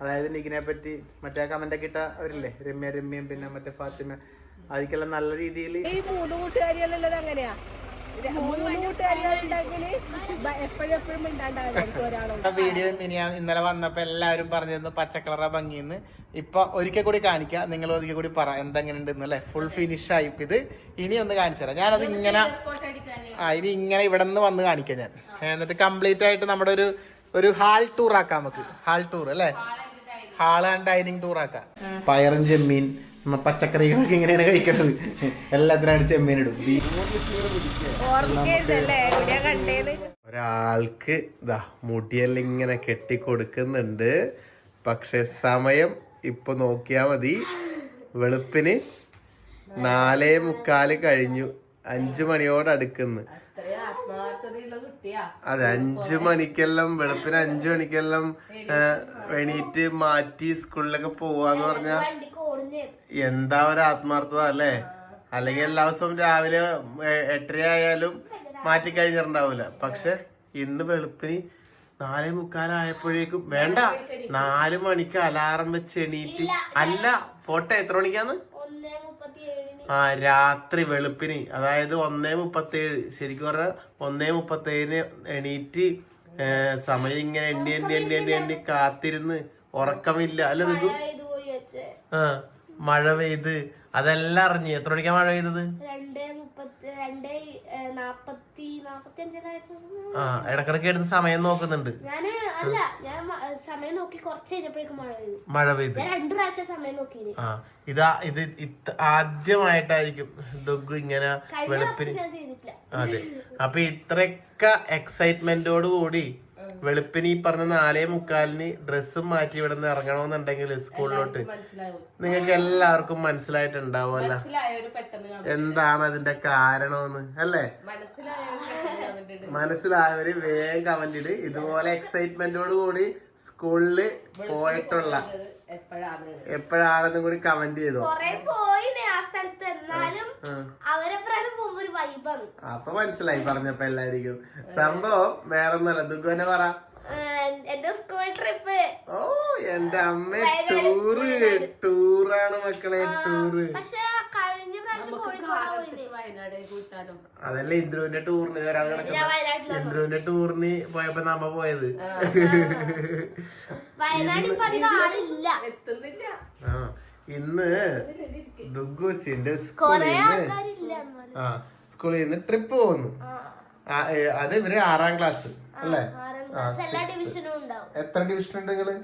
അതായത് നിഖിനെ പറ്റി മറ്റേ കമന്റ് ഒക്കെ ഇട്ട അവരില്ലേ, രമ്യയും പിന്നെ മറ്റേ ഫാത്തിമ, അവർക്കെല്ലാം നല്ല രീതിയിൽ ഈ മൂന്ന് കൂട്ടുകാരികളുള്ളത് അങ്ങനെയാ. വീഡിയോ ഇന്നലെ വന്നപ്പോ എല്ലാവരും പറഞ്ഞിരുന്നു പച്ചക്കളറ ഭംഗിന്ന്. ഇപ്പൊ ഒരിക്കൽ കൂടി കാണിക്കാം, നിങ്ങൾ ഒരിക്കൽ കൂടി പറ എന്തെങ്ങനെയുണ്ട് അല്ലെ. ഫുൾ ഫിനിഷ് ആയി ഇത്. ഇനി ഒന്ന് കാണിച്ചു തരാം. ഞാനത് ഇങ്ങനെ ഇനി ഇങ്ങനെ ഇവിടെ നിന്ന് വന്ന് കാണിക്കാം ഞാൻ. എന്നിട്ട് കംപ്ലീറ്റ് ആയിട്ട് നമ്മുടെ ഒരു ഹാൾ ടൂർ ആക്കാം നമുക്ക്. ഹാൾ ടൂർ അല്ലെ, ഹാൾ ആൻഡ് ഡൈനിങ് ടൂർ ആക്കാം. പയറും ചെമ്മീൻ പച്ചക്കറികളൊക്കെ ഇങ്ങനെയാണ് കഴിക്കുന്നത്. എല്ലാത്തിനായിട്ട് ചെമ്മീൻ ഇടും. ഒരാൾക്ക് ഇതാ മുടിയെല്ലാം ഇങ്ങനെ കെട്ടിക്കൊടുക്കുന്നുണ്ട്. പക്ഷെ സമയം ഇപ്പൊ നോക്കിയാ മതി, വെളുപ്പിന് 4:45 കഴിഞ്ഞു. 5 മണിയോട് അടുക്കുന്നു. അതെ, 5 മണിക്കെല്ലാം വെളുപ്പിന് 5 മണിക്കെല്ലാം എണീറ്റ് മാറ്റി സ്കൂളിലൊക്കെ പോവാന്ന് പറഞ്ഞാ എന്താ ഒരു ആത്മാർത്ഥത അല്ലേ. അല്ലെങ്കിൽ എല്ലാ ദിവസവും രാവിലെ 8:30 ആയാലും മാറ്റി കഴിഞ്ഞിട്ടുണ്ടാവൂല. പക്ഷെ ഇന്ന് വെളുപ്പിന് 4:45 വേണ്ട 4 മണിക്ക് അലാറം വെച്ച് എണീറ്റ്. അല്ല പോട്ടെ, എത്ര മണിക്കാന്ന്? രാത്രി വെളുപ്പിന്, അതായത് 1:37. ശരിക്കും പറഞ്ഞാൽ 1:37 എണീറ്റ് സമയം ഇങ്ങനെ എണ്ണി കാത്തിരുന്ന് ഉറക്കമില്ല അല്ല നിങ്ങക്ക്. മഴ പെയ്ത് അതെല്ലാം അറിഞ്ഞു. എത്ര മണിക്കാ മഴ പെയ്തത്? ഇടക്കിടക്ക് എടുത്ത് സമയം നോക്കുന്നുണ്ട്. മഴ പെയ്ത് ഇത് ആദ്യമായിട്ടായിരിക്കും ദുഗ്ഗു ഇങ്ങനെ വെളുപ്പിന്. അതെ, അപ്പൊ ഇത്രയൊക്കെ എക്സൈറ്റ്മെന്റോട് കൂടി വെളുപ്പിന് ഈ പറഞ്ഞ 4:45 ഡ്രസ്സും മാറ്റി ഇവിടെ നിന്ന് ഇറങ്ങണമെന്നുണ്ടെങ്കിൽ സ്കൂളിലോട്ട് നിങ്ങൾക്ക് എല്ലാവർക്കും മനസ്സിലായിട്ടുണ്ടാവുമല്ലോ എന്താണ് അതിന്റെ കാരണമെന്ന് അല്ലേ. മനസ്സിലായവര് വേഗം കമന്റ് ഇട്. ഇതുപോലെ എക്സൈറ്റ്മെന്റോട് കൂടി സ്കൂളില് പോയിട്ടുള്ള എപ്പോഴാണെന്നും കൂടി കമന്റ് ചെയ്തോ. അപ്പൊ മനസ്സിലായി പറഞ്ഞപ്പോ എല്ലാരിക്കും. സംഭവം വേറൊന്നല്ല, ദുഃഖനെ പറ. എന്റെ സ്കൂൾ ട്രിപ്പ്. ഓ എന്റെ അമ്മ, ടൂറാണ് മക്കളെ, ടൂറ്. അതല്ലേ ഇന്ദ്രുവിന്റെ ടൂറിന് ഒരാൾ കിടക്കുന്ന ഇന്ദ്രുവിന്റെ ടൂറിന് പോയപ്പോ നമ്മ പോയത്. ഇന്ന് ദുഗ്ഗൂസിന്റെ സ്കൂളിൽ നിന്ന് ട്രിപ്പ് പോകുന്നു. അത് ഇവര് 6ാം ക്ലാസ് അല്ലേ. എത്ര ഡിവിഷൻ ഉണ്ട് നിങ്ങള്?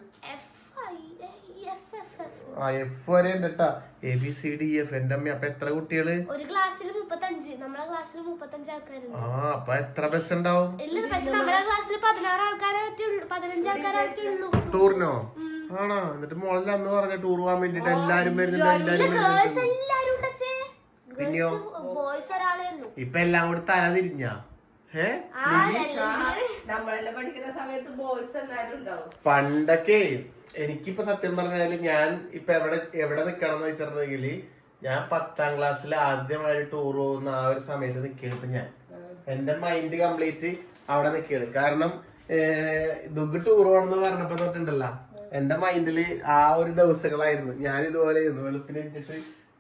എഫ് വരെ ഉണ്ട് കേട്ടാ. ABCDEF. എന്റെ അമ്മ, അപ്പൊ എത്ര കുട്ടികള്? ഒരു ക്ലാസ്സിൽ 35. നമ്മളെ ക്ലാസ്സിൽ 35 ആൾക്കാരുണ്ട്. അപ്പൊ എത്ര ബസ് ഉണ്ടാവും? നമ്മളെ ക്ലാസ്സിൽ 16 ആൾക്കാരെ 15 ആൾക്കാരെ ടൂറിനോ? ആണോ? എന്നിട്ട് മോളിൽ അന്ന് പറഞ്ഞ ടൂർ പോകാൻ വേണ്ടിട്ട് എല്ലാരും വരുന്നുണ്ട്. പിന്നെയോ ഇപ്പൊ എല്ലാം കൂടി തല തിരിഞ്ഞാ. പണ്ടൊക്കെ എനിക്കിപ്പോ സത്യം പറഞ്ഞാല് ഞാൻ ഇപ്പൊ എവിടെ നിക്കണം എന്ന് വെച്ചിട്ടുണ്ടെങ്കില്, ഞാൻ 10ാം ക്ലാസ്സിൽ ആദ്യമായിട്ട് ടൂർ പോകുന്ന ആ ഒരു സമയത്ത് നിൽക്കുകയാണ്. ഇപ്പൊ ഞാൻ എന്റെ മൈൻഡ് കംപ്ലീറ്റ് അവിടെ നിൽക്കുകയാണ്. കാരണം ദുഗ് ടൂർ പോകണമെന്ന് പറഞ്ഞപ്പോ തൊട്ടുണ്ടല്ലോ എന്റെ മൈൻഡില് ആ ഒരു ദിവസങ്ങളായിരുന്നു. ഞാൻ ഇതുപോലെ വെളുപ്പിന് വെച്ചിട്ട്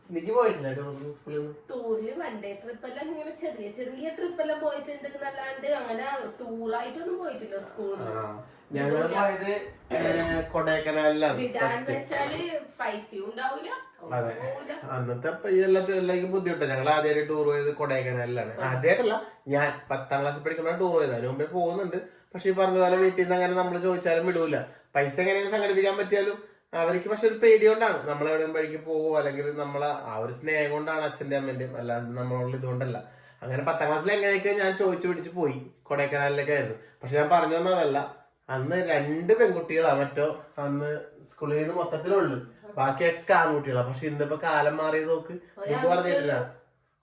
എനിക്ക് പോയിട്ടില്ല സ്കൂളിൽ നിന്ന്. ടൂറില് വൺ ഡേ ട്രിപ്പ് എല്ലാം ഇങ്ങനെ ചെറിയ ട്രിപ്പ് എല്ലാം പോയിട്ടുണ്ട് എന്നല്ലാണ്ട് അങ്ങനെ ടൂറായിട്ടൊന്നും പോയിട്ടില്ല സ്കൂളിൽ. ഞങ്ങൾ പോയത് കൊടൈക്കനാലിലാണ്. പൈസയും ഉണ്ടാവില്ല. അതെ, അന്നത്തെ എല്ലാവർക്കും ബുദ്ധിമുട്ടാണ്. ഞങ്ങൾ ആദ്യമായിട്ട് ടൂർ പോയത് കൊടൈക്കനാലിലാണ്. ആദ്യമായിട്ടല്ല, ഞാൻ 10ാം ക്ലാസ്സിൽ പഠിക്കുന്ന ടൂർ പോയത്. അതിന് മുമ്പേ പോകുന്നുണ്ട്. പക്ഷെ ഈ പറഞ്ഞ പോലെ വീട്ടിൽ നിന്ന് അങ്ങനെ നമ്മൾ ചോദിച്ചാലും വിടൂല. പൈസ എങ്ങനെയെങ്കിലും സംഘടിപ്പിക്കാൻ പറ്റിയാലും അവർക്ക് പക്ഷെ ഒരു പേടി കൊണ്ടാണ്. നമ്മളെവിടെയും വഴിക്ക് പോകുമോ, അല്ലെങ്കിൽ നമ്മളെ ആ ഒരു സ്നേഹം കൊണ്ടാണ് അച്ഛൻ്റെ അമ്മേന്റെയും, അല്ലാണ്ട് നമ്മളോട് ഇതുകൊണ്ടല്ല. അങ്ങനെ 10ാം ക്ലാസ്സിൽ എങ്ങനെയൊക്കെ ഞാൻ ചോദിച്ചു പിടിച്ച് പോയി. കൊടൈക്കനാലിലൊക്കെ ആയിരുന്നു. പക്ഷെ ഞാൻ പറഞ്ഞു തന്നതല്ല, അന്ന് 2 പെൺകുട്ടികളാ മറ്റോ അന്ന് സ്കൂളിൽ നിന്ന് മൊത്തത്തിലുള്ളു. ബാക്കിയൊക്കെ ആൺകുട്ടികളാ. പക്ഷെ ഇന്നിപ്പോ കാലം മാറിയത് നോക്ക്. എനിക്ക് പറഞ്ഞിട്ടില്ല,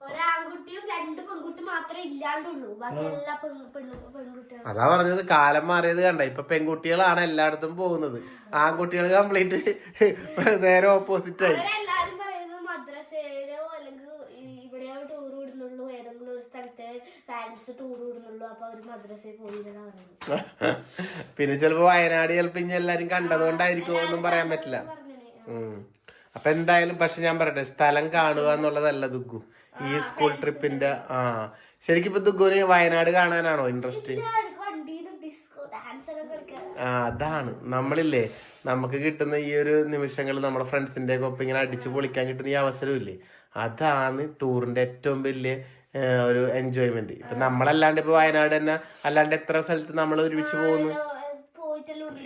ഒരാൺകുട്ടിയും 2 പെൺകുട്ടി മാത്രമേ ഇല്ലാണ്ടുള്ളൂ. ബാക്കി എല്ലാ പെൺകുട്ടികളും. അതാ പറഞ്ഞത്, കാലം മാറിയത് കണ്ട. ഇപ്പൊ പെൺകുട്ടികളാണ് എല്ലായിടത്തും പോകുന്നത്. ആൺകുട്ടികൾ കംപ്ലീറ്റ് നേരെ ഓപ്പോസിറ്റ് ആയി. എല്ലാരും പറയുന്നത് മദ്രസയിലോ അല്ലെങ്കിൽ ഇവിടെയോ ടൂർ വിടുന്നുള്ളൂ, ഏതെങ്കിലും ഒരു സ്ഥലത്ത് ഫാൻസി പാരന്റ്സ് ടൂർ വിടുന്നുള്ളൂ, അപ്പൊ അവര് മദ്രസയിൽ പോയില്ലെന്നാ പറയുന്നത്. പിന്നെ ചിലപ്പോ വയനാട് ചിലപ്പോ ഇനി എല്ലാരും കണ്ടതുകൊണ്ടായിരിക്കും ഒന്നും പറയാൻ പറ്റില്ല. അപ്പൊ എന്തായാലും പക്ഷെ ഞാൻ പറയട്ടെ, സ്ഥലം കാണുക എന്നുള്ളതല്ല ദുഗ്ഗു ഈ സ്കൂൾ ട്രിപ്പിന്റെ. ശരിക്കും ഇപ്പൊ ദുഗ്ഗുന് വയനാട് കാണാനാണോ ഇൻട്രസ്റ്റ്? അതാണ് നമ്മളില്ലേ, നമുക്ക് കിട്ടുന്ന ഈ ഒരു നിമിഷങ്ങൾ നമ്മുടെ ഫ്രണ്ട്സിന്റെ ഒപ്പം ഇങ്ങനെ അടിച്ചു പൊളിക്കാൻ കിട്ടുന്ന ഈ അവസരമില്ലേ, അതാണ് ടൂറിന്റെ ഏറ്റവും വലിയ ഒരു എൻജോയ്മെന്റ്. ഇപ്പൊ നമ്മളല്ലാണ്ട് ഇപ്പൊ വയനാട് തന്നെ അല്ലാണ്ട് എത്ര സ്ഥലത്ത് നമ്മൾ ഒരുമിച്ച് പോകുന്നു.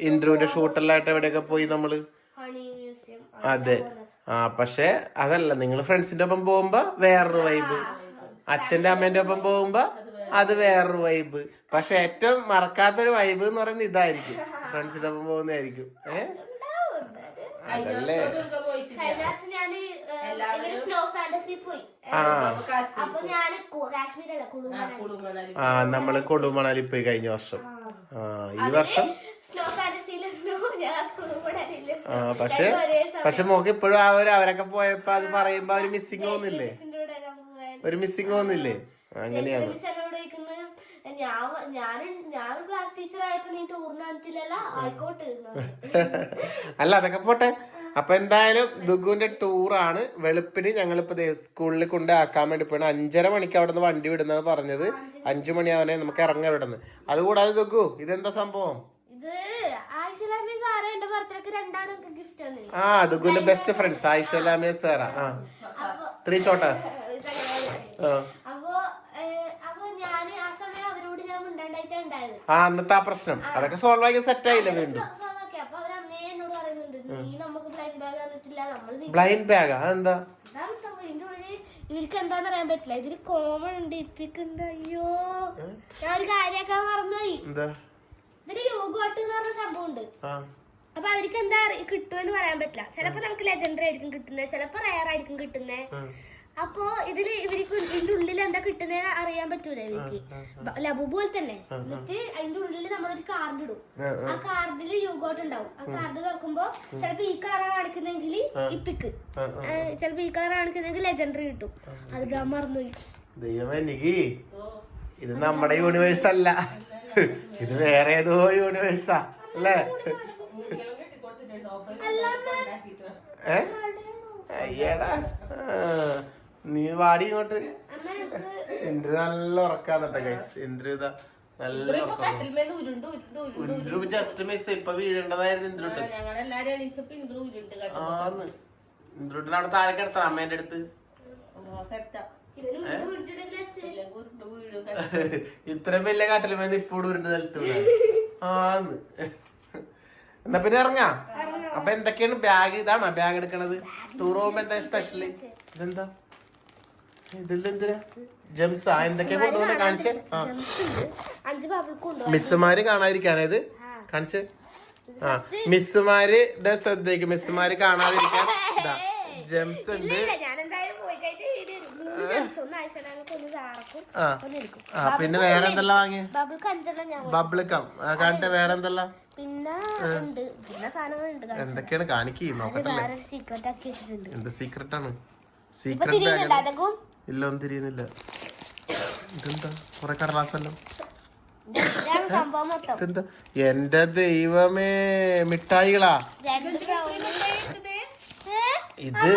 ഇന്ദ്രുവിന്റെ ഷൂട്ടെല്ലായിട്ട് എവിടെയൊക്കെ പോയി നമ്മള്. അതെ. പക്ഷെ അതല്ല, നിങ്ങൾ ഫ്രണ്ട്സിന്റെ ഒപ്പം പോകുമ്പോ വേറൊരു വൈബ്, അച്ഛന്റെ അമ്മേന്റെ ഒപ്പം പോകുമ്പോ അത് വേറൊരു വൈബ്. പക്ഷെ ഏറ്റവും മറക്കാത്തൊരു വൈബ് എന്ന് പറയുന്നത് ഇതായിരിക്കും, ഫ്രണ്ട്സിന്റെ ഒപ്പം പോകുന്നതായിരിക്കും. അതല്ലേ നമ്മള് കുളു മണാലി പോയി കഴിഞ്ഞ വർഷം. ഈ വർഷം പക്ഷെ മോക്ക് ഇപ്പോഴും അവരൊക്കെ പോയപ്പോ അത് പറയുമ്പോ ഒരു മിസ്സിങ് തോന്നില്ലേ? ഒരു മിസ്സിങ് തോന്നില്ലേ? അങ്ങനെയാണ്. അല്ല അതൊക്കെ പോട്ടെ. അപ്പൊ എന്തായാലും ദുഗുവിന്റെ ടൂറാണ്. വെളുപ്പിന് ഞങ്ങളിപ്പോ സ്കൂളിൽ കൊണ്ടാക്കാൻ വേണ്ടി പോയി. 5:30 മണിക്ക് അവിടെ നിന്ന് വണ്ടി വിടുന്നാണ് പറഞ്ഞത്. 5 മണിയാവനെ നമുക്ക് ഇറങ്ങാൻ വിടുന്നത്. അതുകൂടാതെ ദുഗു ഇതെന്താ സംഭവം? ദുഗുവിന്റെ ബെസ്റ്റ് ഫ്രണ്ട്സ് ആയിഷലാമിയ സാറാ. 3 ചോട്ടാസ്. അന്നത്തെ ആ പ്രശ്നം അതൊക്കെ സോൾവ് ആക്കി സെറ്റ് ആയില്ല വീണ്ടും. ബ്ലൈൻഡ് ബാഗ് അതെന്താ? ഇവർക്ക് എന്താന്ന് അറിയാൻ പറ്റില്ല. ഇതില് കോമൺ ഉണ്ട്, ഇപ്പിക്കുണ്ട്. അയ്യോ ഞാൻ ഒരു കാര്യാക്കാൻ മറന്നുപോയി. ഇതില് യോഗോട്ട് എന്ന് പറഞ്ഞ സംഭവം ഉണ്ട്. അപ്പൊ അവർക്ക് എന്താ കിട്ടുമെന്ന് പറയാൻ പറ്റില്ല. ചിലപ്പോ നമുക്ക് ലെജൻഡറി ആയിരിക്കും കിട്ടുന്നത്, ചിലപ്പോ റയർ ആയിരിക്കും കിട്ടുന്നത്. അപ്പൊ ഇതില് ഇവർക്ക് ഇതിന്റെ ഉള്ളിൽ എന്താ കിട്ടുന്നതെന്ന് അറിയാൻ പറ്റൂല ഇവർക്ക്. ലബു പോലെ തന്നെ. എന്നിട്ട് അതിന്റെ ഉള്ളിൽ നമ്മളൊരു കാർഡ് ഇടും. ആ കാർഡില് യോഗോട്ട് ഉണ്ടാവും. ആ കാർഡ് തുറക്കുമ്പോ ചിലപ്പോ ഈ കളറാ കാണിക്കുന്നെങ്കിൽ ഇപ്പിക്ക്, ചിലപ്പോ ഈ കളറാ കാണിക്കുന്നെങ്കിൽ ലെജൻഡറി കിട്ടും. അത് ഞാൻ മറന്നുപോയി. ദൈവമേ നികി, ഇത് നമ്മുടെ യൂണിവേഴ്സ് അല്ല, ഇത് വേറെ ഏതോ യൂണിവേഴ്സാ അല്ലേ? അയ്യടാ നീ വാടി ഇങ്ങോട്ട്. ഇന്ദ്രു നല്ല ഉറക്കാന്നട്ടെ ഗൈസ്. ഇന്ദ്രു ഇതാ നല്ല ഇന്ദ്രു ജസ്റ്റ് മിസ്. ഇപ്പൊ വീഴേണ്ടതായിരുന്നു ഇന്ദ്രുട്ട്. ആന്ന് ഇന്ദ്രുട്ടിന് അവിടെ താഴെ കിടത്താം അമ്മേന്റെ അടുത്ത്. ഇത്രയും വലിയ കാട്ടിലുമേന്ന് ഇപ്പോഴും ഉരുണ്ട് നിലത്തൂടെ. ആന്ന് എന്നാ പിന്നെ ഇറങ്ങാ. അപ്പൊ എന്തൊക്കെയാണ് ബാഗ്? ഇതാണോ ബാഗ് എടുക്കണത്? ടൂർ പോകുമ്പോ എന്താ സ്പെഷ്യല്? ഇതെന്താ ഇതിലെന്തിനാ ജംസാ? എന്തൊക്കെയാ കൊണ്ടുവന്ന് കാണിച്ചേ? മിസ്സുമാര് കാണാതിരിക്കാനാ ഇത് കാണിച്ചേ? മിസ്സുമാരുടെ ശ്രദ്ധയ്ക്ക് മിസ്സുമാര് കാണാതിരിക്കാൻ ജംസ് ഉണ്ട്. പിന്നെ വേറെ എന്തെല്ലാം വാങ്ങി? ബബിൾ കം കാണിട്ടെ. വേറെ എന്തെല്ലാം എന്തൊക്കെയാണ് കാണിക്ക് നോക്കട്ടെ. എന്ത് സീക്രട്ട് ആണ്? സീക്രട്ട് ബാഗ് ഇല്ല, ഒന്നും തിരിയുന്നില്ല. ഇതെന്താ കൊറേ കടലാസല്ലോ? ഇതെന്താ? എന്റെ ദൈവമേ, മിഠായികളാ ഇത്.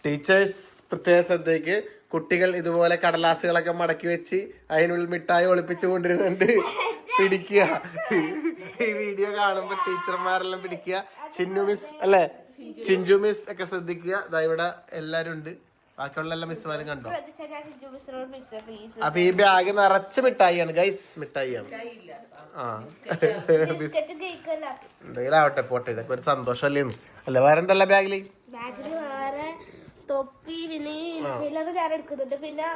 ടീച്ചേഴ്സ് പ്രത്യേക ശ്രദ്ധയ്ക്ക്, കുട്ടികൾ ഇതുപോലെ കടലാസുകളൊക്കെ മടക്കി വെച്ച് അതിനുള്ളിൽ മിഠായി ഒളിപ്പിച്ചു കൊണ്ടിരുന്നുണ്ട്. പിടിക്കുക. ഈ വീഡിയോ കാണുമ്പോ ടീച്ചർമാരെല്ലാം പിടിക്കുക. ചിന്നു മിസ് അല്ലെ, ചിഞ്ചു മിസ് ഒക്കെ ശ്രദ്ധിക്കുക. ഇതാ ഇവിടെ എല്ലാരും ഉണ്ട്. ബാക്കിയുള്ള എല്ലാ മിസ്സുമാരും കണ്ടോ? അപ്പൊ ഈ ബാഗ് നിറച്ച് മിഠായിയാണ് ഗൈസ്, മിഠായിയാണ്. എന്തെങ്കിലും ആവട്ടെ, പോട്ടെ. ഇതൊക്കെ ഒരു സന്തോഷമല്ലേ അല്ലെ? വേറെ എന്തല്ല ബാഗില്? തൊപ്പി, പിന്നെ എടുക്കുന്നുണ്ട്. പിന്നെ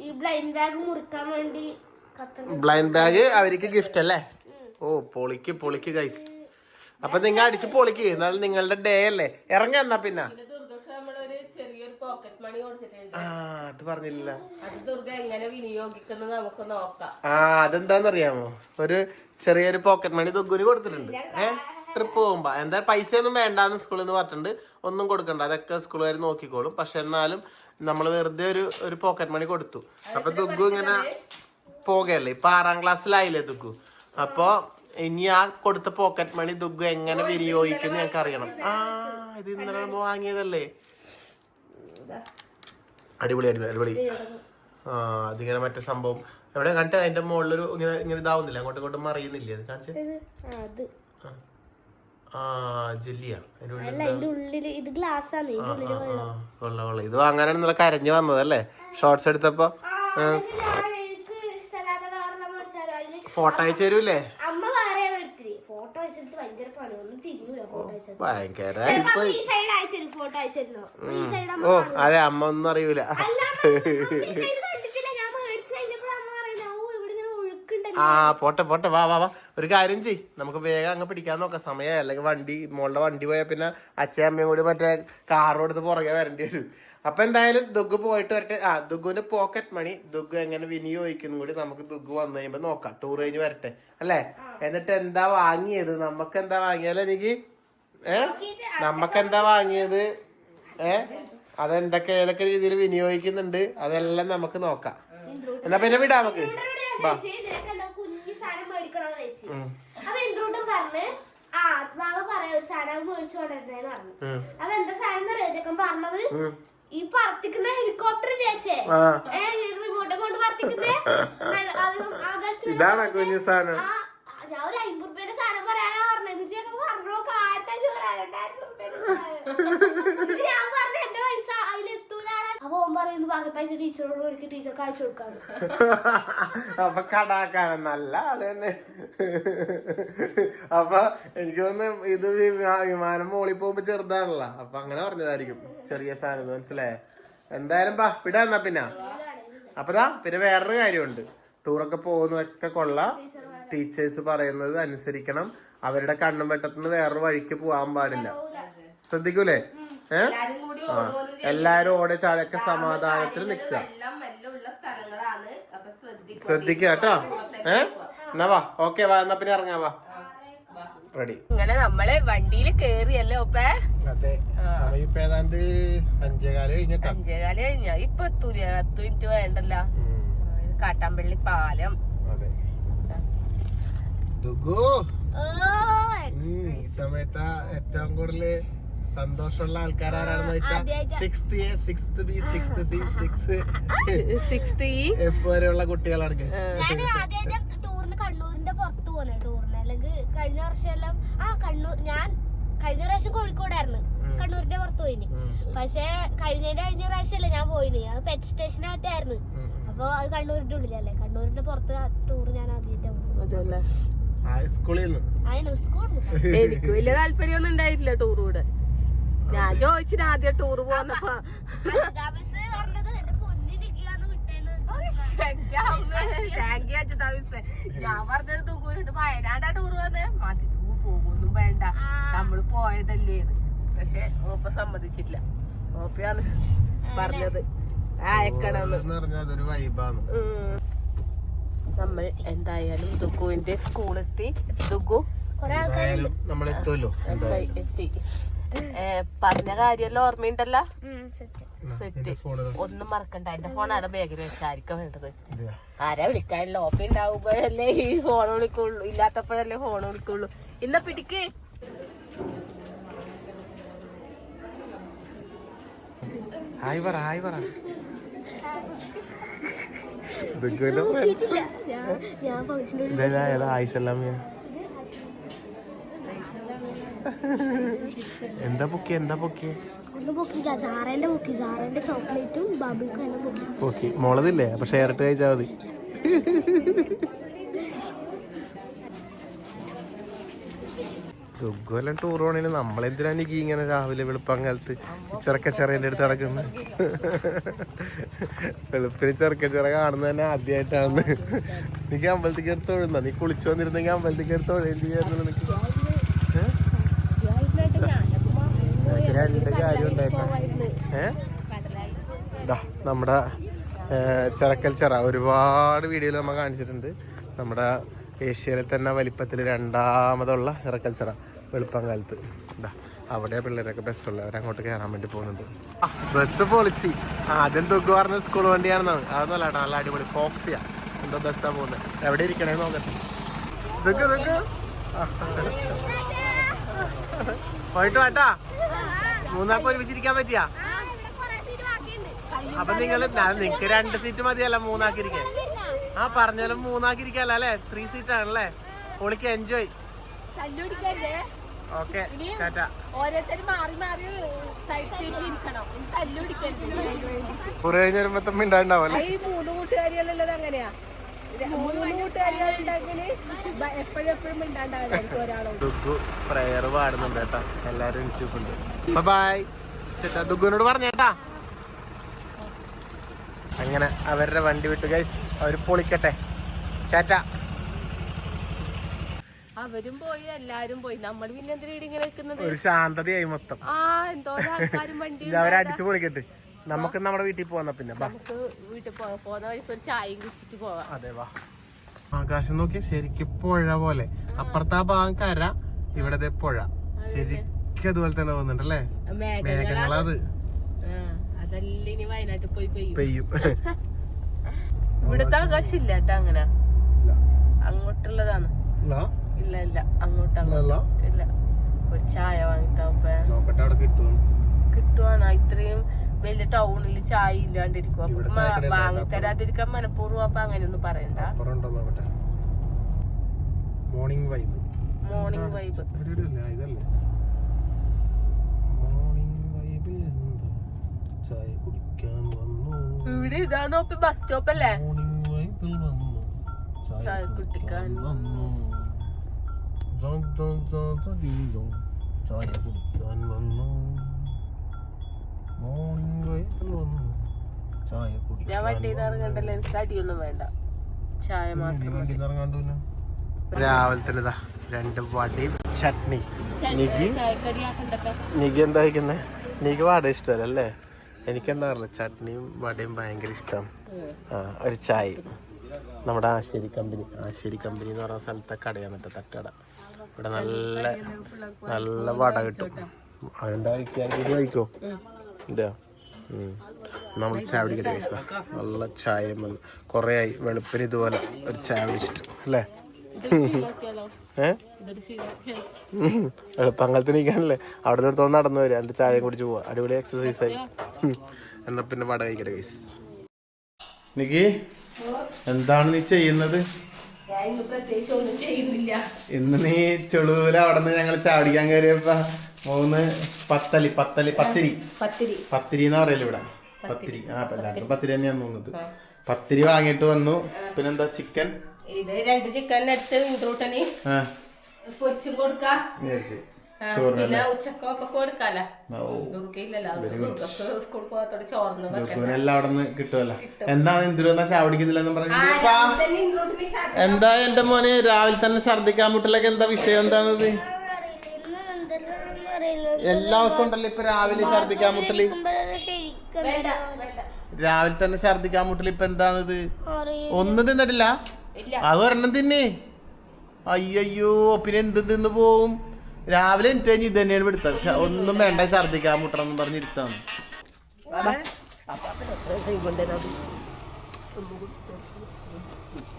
ഈ ബ്ലൈൻഡ് ബാഗ് മുറിക്കാൻ വേണ്ടി ബ്ലൈൻഡ് ബാഗ് അവർക്ക് ഗിഫ്റ്റ് അല്ലേ? ഓ പൊളിക്ക് ഗൈസ്. അപ്പൊ നിങ്ങൾ അടിച്ച് പൊളിക്ക്. എന്നാലും നിങ്ങളുടെ ഡേ അല്ലേ? ഇറങ്ങാ. എന്നാ പിന്നെ അത് പറഞ്ഞില്ല. അതെന്താന്നറിയാമോ? ഒരു ചെറിയൊരു പോക്കറ്റ് മണി ദുഗ്ഗുന് കൊടുത്തിട്ടുണ്ട്. ട്രിപ്പ് പോകുമ്പോ എന്താ പൈസയൊന്നും വേണ്ടാന്ന് സ്കൂളിൽ നിന്ന് പറഞ്ഞിട്ടുണ്ട്. ഒന്നും കൊടുക്കണ്ട, അതൊക്കെ സ്കൂളുകാർ നോക്കിക്കോളും. പക്ഷെ എന്നാലും നമ്മൾ വെറുതെ ഒരു പോക്കറ്റ് മണി കൊടുത്തു. അപ്പൊ ദുഗ്ഗു ഇങ്ങനെ പോകല്ലേ, ഇപ്പൊ 6ാം ക്ലാസ്സിലായില്ലേ ദുഗു. അപ്പൊ ഇനി ആ കൊടുത്ത പോക്കറ്റ് മണി ദുഗു എങ്ങനെ വിനിയോഗിക്കും ഞങ്ങൾക്ക് അറിയണം. ഇത് ഇന്നലെ നമ്മൾ വാങ്ങിയതല്ലേ. അടിപൊളി അടിപൊളി അടിപൊളി. അതിങ്ങനെ മറ്റേ സംഭവം എവിടെ കണ്ടിട്ട് അതിന്റെ മുകളിലൊരു ഇങ്ങനെ ഇങ്ങനെ ഇതാവുന്നില്ല, അങ്ങോട്ടും ഇങ്ങോട്ടും മറിയുന്നില്ലേ? അത് കാണിച്ചു. ജെല്ലിയാ കൊള്ള. ഇത് വാങ്ങാനാണ് ഇന്നലെ കരഞ്ഞു വന്നതല്ലേ ഷോർട്സ് എടുത്തപ്പോ. ഫോട്ടോ അയച്ചു തരൂല്ലേ? ഭയങ്കര ഓ അതെ, അമ്മ ഒന്നും അറിയൂല. പോട്ടെ പോട്ടെ, വാ വാ വാ. ഒരു കാര്യം ചെയ്, നമുക്ക് വേഗം അങ്ങ് പിടിക്കാൻ നോക്കാം. സമയം അല്ലെങ്കിൽ മോളുടെ വണ്ടി പോയാൽ പിന്നെ അച്ഛനും അമ്മയും കൂടി മറ്റേ കാറോടുത്ത് പുറകെ വരേണ്ടി വരും. അപ്പൊ എന്തായാലും ദുഗു പോയിട്ട് വരട്ടെ. ദുഗുവിന്റെ പോക്കറ്റ് മണി ദുഗു എങ്ങനെ വിനിയോഗിക്കുന്നു കൂടി നമുക്ക് ദുഗു വന്നു കഴിയുമ്പോ നോക്കാം. ടൂർ കഴിഞ്ഞ് വരട്ടെ അല്ലേ? എന്നിട്ട് എന്താ വാങ്ങിയത്, നമുക്ക് എന്താ വാങ്ങിയല്ലേ എനിക്ക് നമുക്കെന്താ വാങ്ങിയത്, അതെന്തൊക്കെ ഏതൊക്കെ രീതിയിൽ വിനിയോഗിക്കുന്നുണ്ട് അതെല്ലാം നമുക്ക് നോക്കാം. എന്നാ പിന്നെ വിടാം നമുക്ക്. ഈ പറത്തിക്കുന്ന ഹെലികോപ്റ്റർ റിമോട്ട് കൊണ്ട് പറത്തിക്കുന്ന ഇതാണ് കുഞ്ഞു സാധനം. ഞാൻ ഒരു 50 രൂപയുടെ സാധനം പറയാനാ പറഞ്ഞത്. പറഞ്ഞോ 1500 ഞാൻ പറഞ്ഞ എന്റെ പൈസ അതിലെത്തൂലാണ്. അപ്പൊ ഓൻ പറയുന്നു ബാക്കി പൈസ ടീച്ചറോട് കൊടുക്കും, ടീച്ചർക്ക് അയച്ചു കൊടുക്കാറ്. അപ്പൊ കടാക്കാണ് നല്ല ആള് തന്നെ. അപ്പൊ എനിക്ക് തോന്നുന്നു ഇത് വിമാനം മോളിൽ പോകുമ്പോ ചെറുതാണല്ലോ, അപ്പൊ അങ്ങനെ പറഞ്ഞതായിരിക്കും ചെറിയ സാധനം. മനസ്സിലായേ? എന്തായാലും വിടാ എന്നാ പിന്നെ. അപ്പതാ പിന്നെ വേറൊരു കാര്യമുണ്ട്. ടൂറൊക്കെ പോകുന്നതൊക്കെ കൊള്ളാം. ടീച്ചേഴ്സ് പറയുന്നത് അനുസരിക്കണം. അവരുടെ കണ്ണും വെട്ടത്തുനിന്ന് വേറൊരു വഴിക്ക് പോകാൻ പാടില്ല. ശ്രദ്ധിക്കൂലേ? എല്ലാരും ഓടെ ചാടൊക്കെ സമാധാനത്തിൽ നിക്കുക. ശ്രദ്ധിക്കുക കേട്ടോ. എന്നാ വാ. ഓക്കെ വാ, എന്നാ പിന്നെ ഇറങ്ങാ. വാ, റെഡി. ഇങ്ങനെ നമ്മള് വണ്ടിയിൽ കേറിയല്ലേ ഒപ്പേ? അതെ, ഇപ്പൊ ഏതാണ്ട് 5:15 കഴിഞ്ഞിട്ടാ. 5:15 കഴിഞ്ഞ. ഇപ്പൊ 10 മിനിറ്റ് വേണ്ടല്ലോ. കാട്ടാമ്പള്ളി പാലം. അതെ. ഈ സമയത്ത് ഏറ്റവും കൂടുതൽ സന്തോഷമുള്ള ആൾക്കാരാണെന്ന് വെച്ചാൽ 6th A 6th B 6th C 6th E F വരെയുള്ള കുട്ടികളാണ്. ടൂറിന് കണ്ണൂരിന്റെ പുറത്ത് പോകുന്നത് ടൂറിന്. അല്ലെങ്കിൽ കഴിഞ്ഞ വർഷം ഞാൻ കഴിഞ്ഞ പ്രാവശ്യം കോഴിക്കോടായിരുന്നു, കണ്ണൂരിന്റെ പുറത്ത് പോയിന്. പക്ഷെ കഴിഞ്ഞ പ്രാവശ്യമല്ലേ ഞാൻ പോയിന്, അത് പെറ്റ് സ്റ്റേഷനായിട്ടായിരുന്നു. അപ്പൊ അത് കണ്ണൂരിന്റെ ഉള്ളിലല്ലേ, കണ്ണൂരിന്റെ പുറത്ത് ടൂർ ഞാൻ ആദ്യമായിട്ടാണ്. എനിക്ക് വലിയ താല്പര്യമൊന്നും ഉണ്ടായിട്ടില്ല ടൂർ കൂടെ. ഞാൻ ചോദിച്ചിട്ട് ആദ്യം ടൂർ പോകുന്നപ്പോ ഞാൻ പറഞ്ഞത് തൂക്കൂരുണ്ട് വയനാടാ ടൂർ വന്നേ. മതി, പോകുന്നും വേണ്ട, നമ്മള് പോയതല്ലേ. പക്ഷെ ഓപ്പ സമ്മതിച്ചിട്ടില്ല. ഓപ്പയാണ് പറഞ്ഞത് അയക്കണമെന്ന്. നമ്മൾ എന്തായാലും ദുഗുവിന്റെ സ്കൂളെത്തി. ദുഗു എത്തി. പറഞ്ഞ കാര്യമല്ലോ ഓർമ്മയുണ്ടല്ലോ. സെറ്റ്. ഒന്നും മറക്കണ്ട. എന്റെ ഫോൺ അവിടെ ബാഗിൽ വെച്ചായിരിക്കും വേണ്ടത്. ആരാ വിളിക്കാനുള്ള ഓപ്പ ഉണ്ടാവുമ്പോഴല്ലേ ഈ ഫോൺ വിളിക്കുള്ളൂ, ഇല്ലാത്തപ്പോഴല്ലേ ഫോൺ വിളിക്കുള്ളൂ. ഇന്ന പിടിക്ക്. ഹായ് പറ, ഹായ് പറ. എന്താ പൊക്കി, എന്താ പൊക്കി? ചോക്ലേറ്റും ബബിൾക്കും മോളതില്ലേ? അപ്പൊ ഷെയർ ഇട്ട് കഴിച്ചാ മതി. ദുഗ്ഗെല്ലാം ടൂർ പോണേന് നമ്മളെന്തിനാ എനിക്ക് ഇങ്ങനെ രാവിലെ വെളുപ്പങ്കാലത്ത് ചെറുക്കച്ചെറേൻ്റെ അടുത്ത് നടക്കുന്നത്? വെളുപ്പിന് ചെറുക്കച്ചെറ കാണുന്നത് തന്നെ ആദ്യമായിട്ടാണ്. എനിക്ക് അമ്പലത്തിൽ കയറി തൊഴുന്ന, നീ കുളിച്ചു വന്നിരുന്നെങ്കിൽ അമ്പലത്തിൽ കയറി തൊഴുകയും ചെയ്യായിരുന്നു. നിനക്ക് രണ്ട് കാര്യം ഉണ്ടായിരുന്നു. നമ്മുടെ ചെറക്കൽ ചെറ ഒരുപാട് വീഡിയോയിൽ നമ്മൾ കാണിച്ചിട്ടുണ്ട്. നമ്മുടെ ഏഷ്യയിലെ തന്നെ വലിപ്പത്തിൽ 2ാമതുള്ള ഇറക്കൽ ചെറ വെളുപ്പങ്കാലത്ത്. അവിടെ പിള്ളേരൊക്കെ ബസ്സുള്ള അവരങ്ങോട്ട് കയറാൻ വേണ്ടി പോകുന്നുണ്ട്. ബസ് പൊളിച്ച് ആദ്യം ദുഗ്ഗു പറഞ്ഞ സ്കൂൾ വണ്ടിയാണെന്നാണ്. അതൊന്നുമല്ല, നല്ല അടിപൊളി ഫോക്സിയാ. എന്തോ ബസ്സാ പോകുന്നത്. എവിടെ ഇരിക്കണേ നോക്കട്ടെ. നിക്ക് പോയിട്ട് വേട്ടാ. മൂന്നാൾക്ക് ഒരുമിച്ചിരിക്കാൻ പറ്റിയാ? അപ്പൊ നിങ്ങക്ക് 2 സീറ്റ് മതിയല്ല മൂന്നാക്കിരിക്കാൻ? ആ പറഞ്ഞാലും മൂന്നാക്കിരിക്കല്ല അല്ലേ? 3 സീറ്റ് ആണല്ലേ? പൊളിക്ക് എൻജോയ്. ഓക്കെ ടാറ്റാ. കുറെ കഴിഞ്ഞ് വരുമ്പോ ഉണ്ടാവല്ലേ? പ്രയർ പാടുന്നുണ്ട് കേട്ടാ. എല്ലാരും എണിച്ചുണ്ട്. ബൈ ദുഗുനോട് പറഞ്ഞേട്ടാ. അങ്ങനെ അവരുടെ വണ്ടി വിട്ടു ഗൈസ്. അവര് പൊളിക്കട്ടെ. ടാറ്റ. അവരും പോയി, എല്ലാരും പോയി. നമ്മൾ പിന്നെ എന്തിനാ ഇങ്ങനെ നിൽക്കുന്നത്? ഒരു ശാന്തതയായി മൊത്തം. അവരടിച്ചു പൊളിക്കട്ടെ. നമുക്ക് നമ്മുടെ വീട്ടിൽ പോവാ. പിന്നെ നമുക്ക് വീട്ടിൽ പോകുന്ന വഴിക്ക് ഒരു ചായയും കുടിച്ചിട്ട് പോവാം. അതെ വാ. ആകാശം നോക്കി ശരിക്കും പുഴ പോലെ. അപ്പുറത്തെ ആ ഭാഗം കര, ഇവിടെ പുഴ. ശരിക്കും അതുപോലെ തന്നെ പോകുന്നുണ്ട് അല്ലേ? മേഘങ്ങളത് അതല്ല ഇനി വയനാട്ടിൽ പോയി പെയ്യും. ഇവിടുത്തെ ആകാശം ഇല്ല കേട്ടോ. അങ്ങനെ അങ്ങോട്ടുള്ളതാണ്. ഇല്ല ഇല്ല അങ്ങോട്ടല്ല. ഒരു ചായ വാങ്ങിട്ടാവുമ്പോ കിട്ടുവാണ്. ഇത്രയും വലിയ ടൗണില് ചായ ഇല്ലാണ്ടിരിക്കും. അപ്പൊ വാങ്ങിത്തരാതിരിക്കാൻ മനഃപൂർവ്വം. അപ്പൊ അങ്ങനെയൊന്നും പറയണ്ട. Morning vibe. ഇവിടെ ഇതാ നോക്കി ബസ് സ്റ്റോപ്പ് അല്ലേ? ചായ കുടിക്കാൻ വന്നു. ഞാൻ വണ്ടിയിൽ ഇറങ്ങണ്ടല്ലോ. എനിക്ക് അടിയൊന്നും വേണ്ട, ചായ മാത്രം. രാവിലെ തന്നെ 2 വടയും ചട്നി. നിക്ക് എന്താ കഴിക്കുന്നത്? നിക്ക് വട ഇഷ്ടമല്ലേ? എനിക്കെന്താ അറിയില്ല, ചട്നിയും വടയും ഭയങ്കര ഇഷ്ടമാണ്. ഒരു ചായ. നമ്മുടെ ആശേരി കമ്പനി എന്ന് പറയുന്ന സ്ഥലത്തെ കടയാണ്, മറ്റേ തട്ടുകട. ഇവിടെ നല്ല വട കിട്ടും. അതെന്താ കഴിക്കോ? എന്താ നമ്മൾ ചായ പിടിക്കട്ടെ. നല്ല ചായ. കുറേ ആയി വെളുപ്പിന് ഇതുപോലെ ഒരു ചായ പിടിച്ചിട്ട് അല്ലേ? എളുപ്പങ്ങലത്തിന് നിൽക്കാനല്ലേ? അവിടെ നിന്ന് എടുത്തോന്ന് നടന്നു വരിക, 2 ചായ കുടിച്ച് പോവാ. അടിപൊളി എക്സസൈസ് ആയി. എന്നാ പിന്നെ വട കഴിക്കട്ടെ ഗൈസ്. നിക്ക്, എന്താണ് നീ ചെയ്യുന്നത്? ഇന്ന് നീ ചെളുവില അവിടെ നിന്ന് ഞങ്ങൾ ചാടിക്കാൻ കയറിയപ്പോ 3 പത്തിരി എന്ന് പറയല്ലോ ഇവിടെ. പത്തിരി. എല്ലാവർക്കും പത്തിരി തന്നെയാണ് തോന്നുന്നത്. പത്തിരി വാങ്ങിട്ട് വന്നു. പിന്നെന്താ ചിക്കൻ. ഇത് 2 ചിക്കൻ എടുത്ത് ഇൻട്രൂട്ടന് പൊരിച്ചും കൊടുക്കാം. പിന്നെ ഉച്ചക്കൊക്കെ കൊടുക്കാലോ. എല്ലാം അവിടെ നിന്ന് കിട്ടുമല്ലോ. എന്താണ് ഇന്ദ്രുവെന്നാ ചാവടിക്കുന്നില്ലെന്ന് പറഞ്ഞു. എന്താ എന്റെ മോനെ രാവിലെ തന്നെ ഛർദിക്കാൻ മുട്ടിലൊക്കെ എന്താ വിഷയം? എന്താണത്? എല്ലാ ദിവസവും ഉണ്ടല്ലോ ഇപ്പൊ രാവിലെ ഛർദിക്കാൻ മുട്ടല്. രാവിലെ തന്നെ ഛർദിക്കാൻ മുട്ടല്. ഇപ്പൊ എന്താണത്? ഒന്നും തിന്നിട്ടില്ല. അത് ഒരെണ്ണം തിന്നേ. അയ്യോ, പിന്നെ എന്ത് തിന്ന് പോവും? രാവിലെ എനിക്ക് കഴിഞ്ഞ് ഇത് തന്നെയാണ് പിടുത്തം. പക്ഷെ ഒന്നും വേണ്ട, ഛർദിക്കാൻ മുട്ടണം പറഞ്ഞിരുത്താണ്.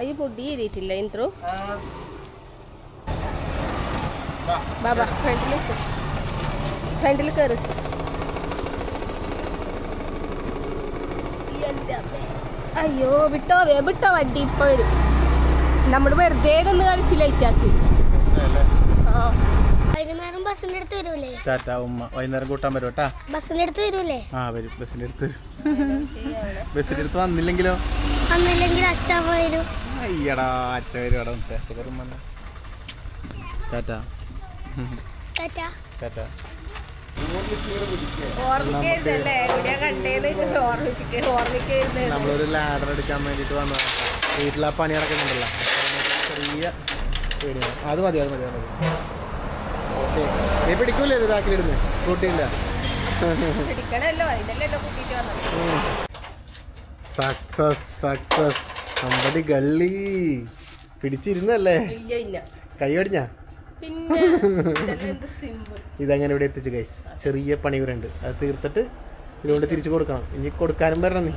അയ്യോ, പൊടി ഏറിയിട്ടില്ല ഇൻട്രോ. ബാബാ ഫ്രണ്ടിൽ കയറി. അയ്യോ, വിട്ടോ വണ്ടി ഇപ്പൊ വരും. നമ്മള് വെറുതെ നിന്ന് കളിച്ച് ലൈറ്റാക്കി. വൈകുന്നേരം ബസ്സിന്റെ അടുത്ത് വരൂലേ? ഉമ്മ വൈകുന്നേരം കൂട്ടാൻ വരും കേട്ടാ. ബസ്സിന്റെ അടുത്ത് വരൂലേ? വരും. ബസ്സിന്റെ അടുത്ത് ബസ്സിന്റെ അടുത്ത് വന്നില്ലെങ്കിലോ? അച്ഛൻ വരും. അയ്യടാ, അച്ഛൻ വരും. അവിടെ അച്ഛൻ വന്ന ടാറ്റാ. നമ്മളൊരു ലാഡർ എടുക്കാൻ വേണ്ടിട്ട് വന്നതാണ്. വീട്ടിലെ പണി നടക്കുന്നുണ്ടല്ലോ, ചെറിയ പേടിയാണ്. അത് മതി. ഓക്കെ, നീ പിടിക്കൂലേ ഇത് ബാക്കിലിരുന്ന്? കൂട്ടിയില്ല. Success നമ്മടി gully പിടിച്ചിരുന്നല്ലേ? കൈ കടിഞ്ഞ. ഇതങ്ങനെ ഇവിടെ എത്തിച്ചു ഗൈസ്. ചെറിയ പണി കൂടെ ഉണ്ട്, അത് തീർത്തിട്ട് ഇതുകൊണ്ട് തിരിച്ചു കൊടുക്കണം. ഇനി കൊടുക്കാനും വരണം നീ,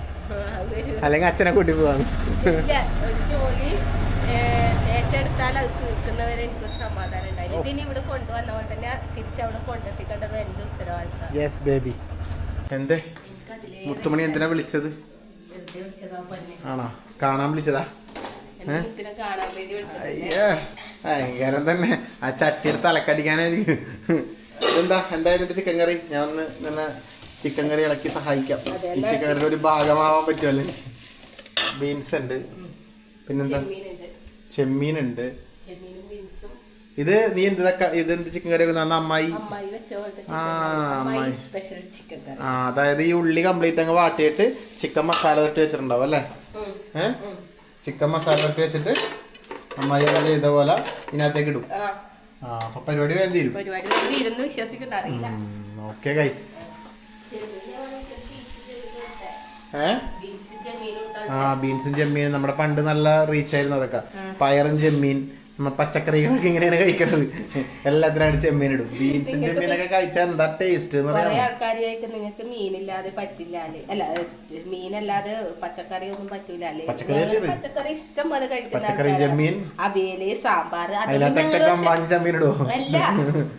അല്ലെങ്കിൽ അച്ഛനെ കൂട്ടി പോവാണ്. ഒരു ജോലി ഏറ്റെടുത്താൽ അത് തീർക്കുന്നവരെ എനിക്കൊരു സമാധാനം ഉണ്ടായില്ല. ഇതിനി ഇവിടെ കൊണ്ടുവന്ന പോലെ തന്നെ തിരിച്ചവിടെ കൊണ്ടെത്തിക്കേണ്ടത് എന്റെ ഉത്തരവാദിത്തം. Yes baby. എന്തേ മുത്തുമണി എന്തിനാ വിളിച്ചത്? ആണോ, കാണാൻ വിളിച്ചതാ? കാണാൻ വേണ്ടി വിളിച്ചത്. അയ്യേ ഭയങ്കരം തന്നെ. ആ ചട്ടിയുടെ തലക്കടിക്കാനായിരിക്കും. എന്തായിരുന്നു ചിക്കൻ കറി? ഞാൻ ഒന്ന് ഇങ്ങനെ ചിക്കൻ കറി ഇളക്കി സഹായിക്കാം. ഈ ചിക്കൻ കറിയുടെ ഒരു ഭാഗമാവാൻ പറ്റുമല്ലേ? ബീൻസ് ഉണ്ട്, പിന്നെന്താ ചെമ്മീനുണ്ട്. ഇത് നീ ഇതെന്ത് ചിക്കൻ കറി വെക്കുന്ന? അമ്മായി അതായത് ഈ ഉള്ളി കംപ്ലീറ്റ് അങ്ങ് വാട്ടിയിട്ട് ചിക്കൻ മസാല ഇട്ട് വെച്ചിട്ടുണ്ടാവും അല്ലേ? ചിക്കൻ മസാല ഇട്ട് വെച്ചിട്ട് അമ്മായി അങ്ങനെ ചെയ്ത പോലെ ഇതിനകത്തേക്ക് ഇടും. അപ്പൊ പരിപാടി വേണ്ടി തീരും. Okay guys. ബീൻസും ചെമ്മീനും നമ്മുടെ പണ്ട് നല്ല റീച്ച് ആയിരുന്നു. അതൊക്കെ പയറും ചെമ്മീൻ പച്ചക്കറികളൊക്കെ ഇങ്ങനെയാണ് കഴിക്കുന്നത്. എല്ലാത്തിനാണ് ചെമ്മീൻ ഇടും. ബീൻസും ചെമ്മീനൊക്കെ കഴിച്ചാൽ എന്താ ടേസ്റ്റ് എന്ന് പറയാം. ആൾക്കാർ നിങ്ങൾക്ക് മീനില്ലാതെ പറ്റില്ല, അല്ല മീനല്ലാതെ പച്ചക്കറി ഒന്നും പറ്റൂല. പച്ചക്കറി ഇഷ്ടം പോലെ കഴിക്കുന്ന അവിയല്, സാമ്പാർ അല്ല.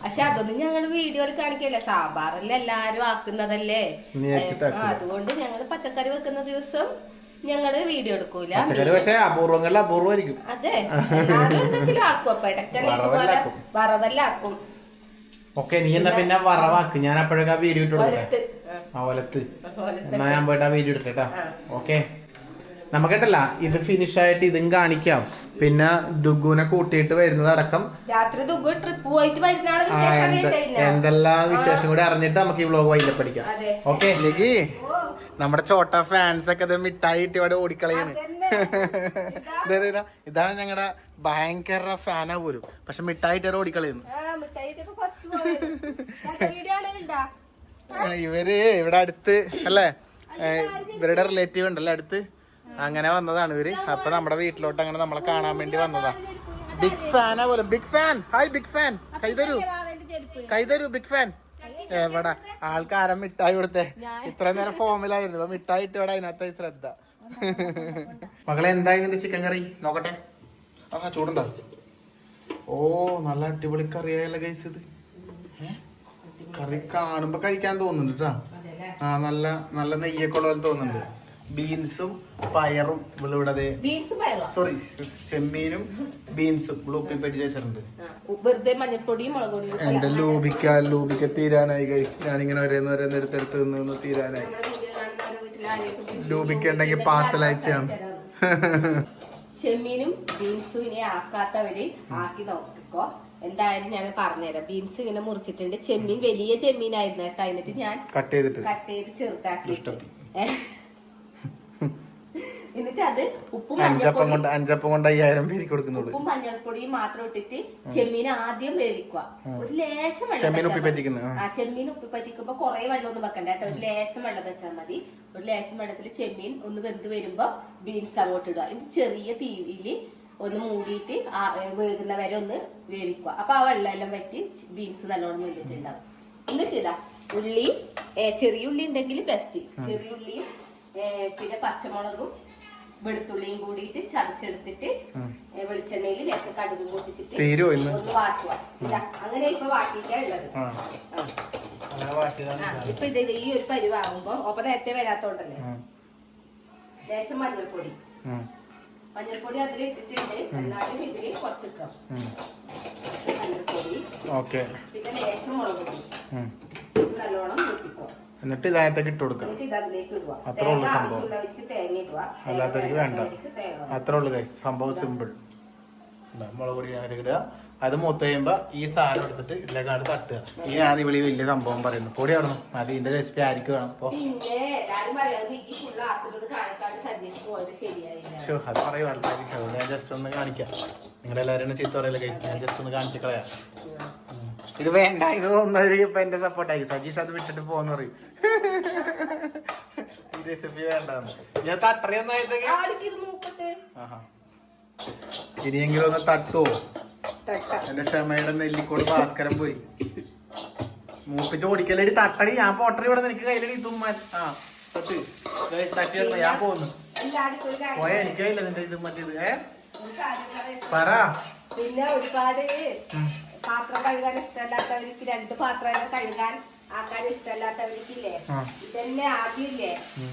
പക്ഷെ അതൊന്നും ഞങ്ങൾ വീഡിയോയിൽ കാണിക്കല്ല. സാമ്പാറല്ലേ എല്ലാരും ആക്കുന്നതല്ലേ. അതുകൊണ്ട് ഞങ്ങൾ പച്ചക്കറി വെക്കുന്ന ദിവസം ഞങ്ങള് വീഡിയോ എടുക്കൂല. പക്ഷേ അപൂർവങ്ങളിൽ അപൂർവമായിരിക്കും. അതെ, എന്തെങ്കിലും ആക്കും. അപ്പൊ ഇടയ്ക്കല്ലേ ഇതുപോലെ വറവല്ലാക്കും. ഓക്കെ, നീ എന്നാ പിന്നെ വറവാക്ക്. ഞാൻ അപ്പോഴൊക്കെ വീഡിയോ ഇട്ട് കൊടുക്കട്ടെ. എന്നാ ഞാൻ പോയിട്ട് ആ വീഡിയോ ഇട്ടിട്ടാ. ഓക്കെ, നമുക്കിട്ടല്ല ഇത് ഫിനിഷ് ആയിട്ട് ഇതും കാണിക്കാം. പിന്നെ ദുഗുനെ കൂട്ടിയിട്ട് വരുന്നത് അടക്കം രാത്രി ദുഗു ട്രിപ്പ് പോയിട്ട് വരുന്ന എന്തെല്ലാം വിശേഷം കൂടി അറിഞ്ഞിട്ട് നമുക്ക് ഈ വ്ലോഗ് വൈകിട്ട് പഠിക്കാം. ഓക്കെ, ലെഗി നമ്മുടെ ചോട്ട ഫാൻസ് ഒക്കെ മിഠായി ഇട്ട് ഇവിടെ ഓടിക്കളയാണ്. ഇതാണ് ഞങ്ങളുടെ ഭയങ്കര ഫാനാ പോലും. പക്ഷെ മിഠായി ഇട്ട് ഓടിക്കളയുന്നു. ഇവര് ഇവിടെ അടുത്ത് അല്ലേ, ഇവരുടെ റിലേറ്റീവ് ഉണ്ടല്ലോ അടുത്ത്, അങ്ങനെ വന്നതാണ് ഇവര്. അപ്പൊ നമ്മുടെ വീട്ടിലോട്ട് അങ്ങനെ നമ്മളെ കാണാൻ വേണ്ടി വന്നതാ. ബിഗ് ഫാനാ പോലും. Big fan. Hi big fan. കൈതരൂ ബിഗ് ഫാൻ. എവിടെ ആൾക്കാരം മിഠായി കൊടുത്തേ. ഇത്ര നേരം ഫോമിലായിരുന്നു, മിഠായി ഇട്ട് ഇവിടെ അതിനകത്ത് ശ്രദ്ധ. മകളെ എന്തായിരുന്നു ചിക്കൻ കറി? നോക്കട്ടെ. ചൂടുണ്ടോ? ഓ നല്ല അടിപൊളി കറിയായല്ലോ ഗൈസ്. ഇത് കറി കാണുമ്പോ കഴിക്കാൻ തോന്നുന്നുണ്ട് കേട്ടോ. നല്ല നല്ല നെയ്യൊക്കെ ഉള്ള പോലെ തോന്നുന്നുണ്ട്. ബീൻസും പയറും ഇവിടെ, സോറി ചെമ്മീനും ബീൻസും ഉപ്പി പറ്റി വെച്ചിട്ടുണ്ട്. എന്റെ ലൂബിക്ക തീരാനായി ഗൈസ്. ഞാനിങ്ങനെ ഓരോന്ന് എടുത്തെടുത്ത് നിന്ന് തീരാനായി. ലൂബിക്ക ഉണ്ടെങ്കിൽ പാർസൽ അയച്ചാണ്. ചെമ്മീനും ബീൻസും ഇനി ആക്കാത്തവര് ആക്കി നോക്കിക്കോ. എന്തായാലും ഞാൻ പറഞ്ഞുതരാം. ബീൻസ് ഇങ്ങനെ മുറിച്ചിട്ടുണ്ട്. ചെമ്മീൻ വലിയ ചെമ്മീനായിരുന്നു കേട്ടോ. എന്നിട്ട് ഞാൻ കട്ട് ചെയ്ത് ചെറുതാക്കി. എന്നിട്ട് അത് ഉപ്പും ഉപ്പും മഞ്ഞൾപ്പൊടിയും മാത്രം ഇട്ടിട്ട് ചെമ്മീൻ ആദ്യം വേവിക്കുക. ഒരു ലേശം വെള്ളം. ചെമ്മീൻ ഉപ്പി പറ്റിക്കുമ്പോ കുറെ വെള്ളം ഒന്നും വെക്കണ്ട കേട്ടോ. ഒരു ലേശം വെള്ളം വെച്ചാൽ മതി. ഒരു ലേശം വെള്ളത്തിൽ ചെമ്മീൻ ഒന്ന് വെന്ത് വരുമ്പോ ബീൻസ് അങ്ങോട്ട് ഇടുക. ഇത് ചെറിയ തീയില് ഒന്ന് മൂടിയിട്ട് വേകുന്ന വരെ ഒന്ന് വേവിക്കുക. അപ്പൊ ആ വെള്ളം എല്ലാം വറ്റി ബീൻസ് നല്ലോണം വെന്തിട്ടുണ്ടാവും. എന്നിട്ട് ഇതാ ഉള്ളി, ചെറിയ ഉള്ളി ഉണ്ടെങ്കിൽ ബെസ്റ്റ്. ചെറിയ ഉള്ളിയും പിന്നെ പച്ചമുളകും വെളുത്തുള്ളിയും കൂടിയിട്ട് ചതച്ചെടുത്തിട്ട് വെളിച്ചെണ്ണയിൽ ലേശം കടുകും പൊട്ടിച്ചിട്ട് ഒന്ന് വാട്ടുക. അങ്ങനെ ഇപ്പൊ വാട്ടിയിട്ടാ ഉള്ളത്. ഇപ്പൊ ഇത് ഈ ഒരു പരിവാകുമ്പോ ഒപ്പം നേരത്തെ വരാത്തോണ്ടല്ലേ ലേശം മഞ്ഞൾപ്പൊടി അതിലിട്ടിട്ടുണ്ട്. എന്നാലും ഇതില് കുറച്ചിട്ടോ മഞ്ഞൾപ്പൊടി, പിന്നെ ലേശം മുളക് പൊടി നല്ലോണം കൂട്ടിക്കോ. എന്നിട്ട് ഇതിനകത്തേക്ക് ഇട്ട് കൊടുക്കാം. അത്രേ ഉള്ളു സംഭവം. അല്ലാത്തവർക്ക് വേണ്ട. അത്രേ ഉള്ളു ഗൈസ്. സംഭവം സിമ്പിൾ. മുളക് പൊടി ഇടുക. അത് മൂത്ത് കഴിയുമ്പോ ഈ സാധനം എടുത്തിട്ട് ഇതിലേക്കാണ് തട്ടുക. ഈ ആദ്യം വിളി വലിയ സംഭവം പറയുന്നു. പൊടി ആയിരുന്നു അത് ഇതിന്റെ റെസിപ്പി ആയിരിക്കും വേണം. അപ്പൊ അത് പറയും ആൾക്കാർക്ക്. ഞാൻ ജസ്റ്റ് ഒന്ന് കാണിക്കാം. നിങ്ങളുടെ എല്ലാവരും ചീത്ത പറയല്ലേ ഗൈസ്. ഞാൻ ജസ്റ്റ് ഒന്ന് കാണിച്ചു കളയാം. ഇത് വേണ്ട, ഇത് തോന്നുന്നവർക്ക് ഇപ്പൊ എന്റെ സപ്പോർട്ടായി. സജീഷ് അത് വിട്ടിട്ട് പോന്ന് പറയും. ഈ റെസിപ്പി വേണ്ടെന്ന്. ഞാൻ തട്ടറിയൊന്നായതൊക്കെ ഇനിയെങ്കിലും ഒന്ന് തട്ടുവോ? എന്റെ ക്ഷമയുടെ നെല്ലിക്കോട് ഭാസ്കരൻ പോയി. മൂപ്പിച്ച് ഓടിക്കലടി തട്ടടി ഞാൻ പോട്ടറി ഇവിടെ നിനക്ക് കയ്യിലടി തുമ്മാൻ ആ തൊട്ട് തട്ടി ഞാൻ പോന്നു പോയ എനിക്ക് കയ്യില്ല നിന്റെ ഇത് മറ്റേത് പറ. പിന്നെ ഒരുപാട് പാത്രം കഴുകാൻ ഇഷ്ടമല്ലാത്തവർക്ക് 2 പാത്രം കഴുകാൻ ആക്കാൻ ഇഷ്ടമല്ലാത്തവർക്കില്ലേ ഇതന്നെ ആദ്യമില്ലേ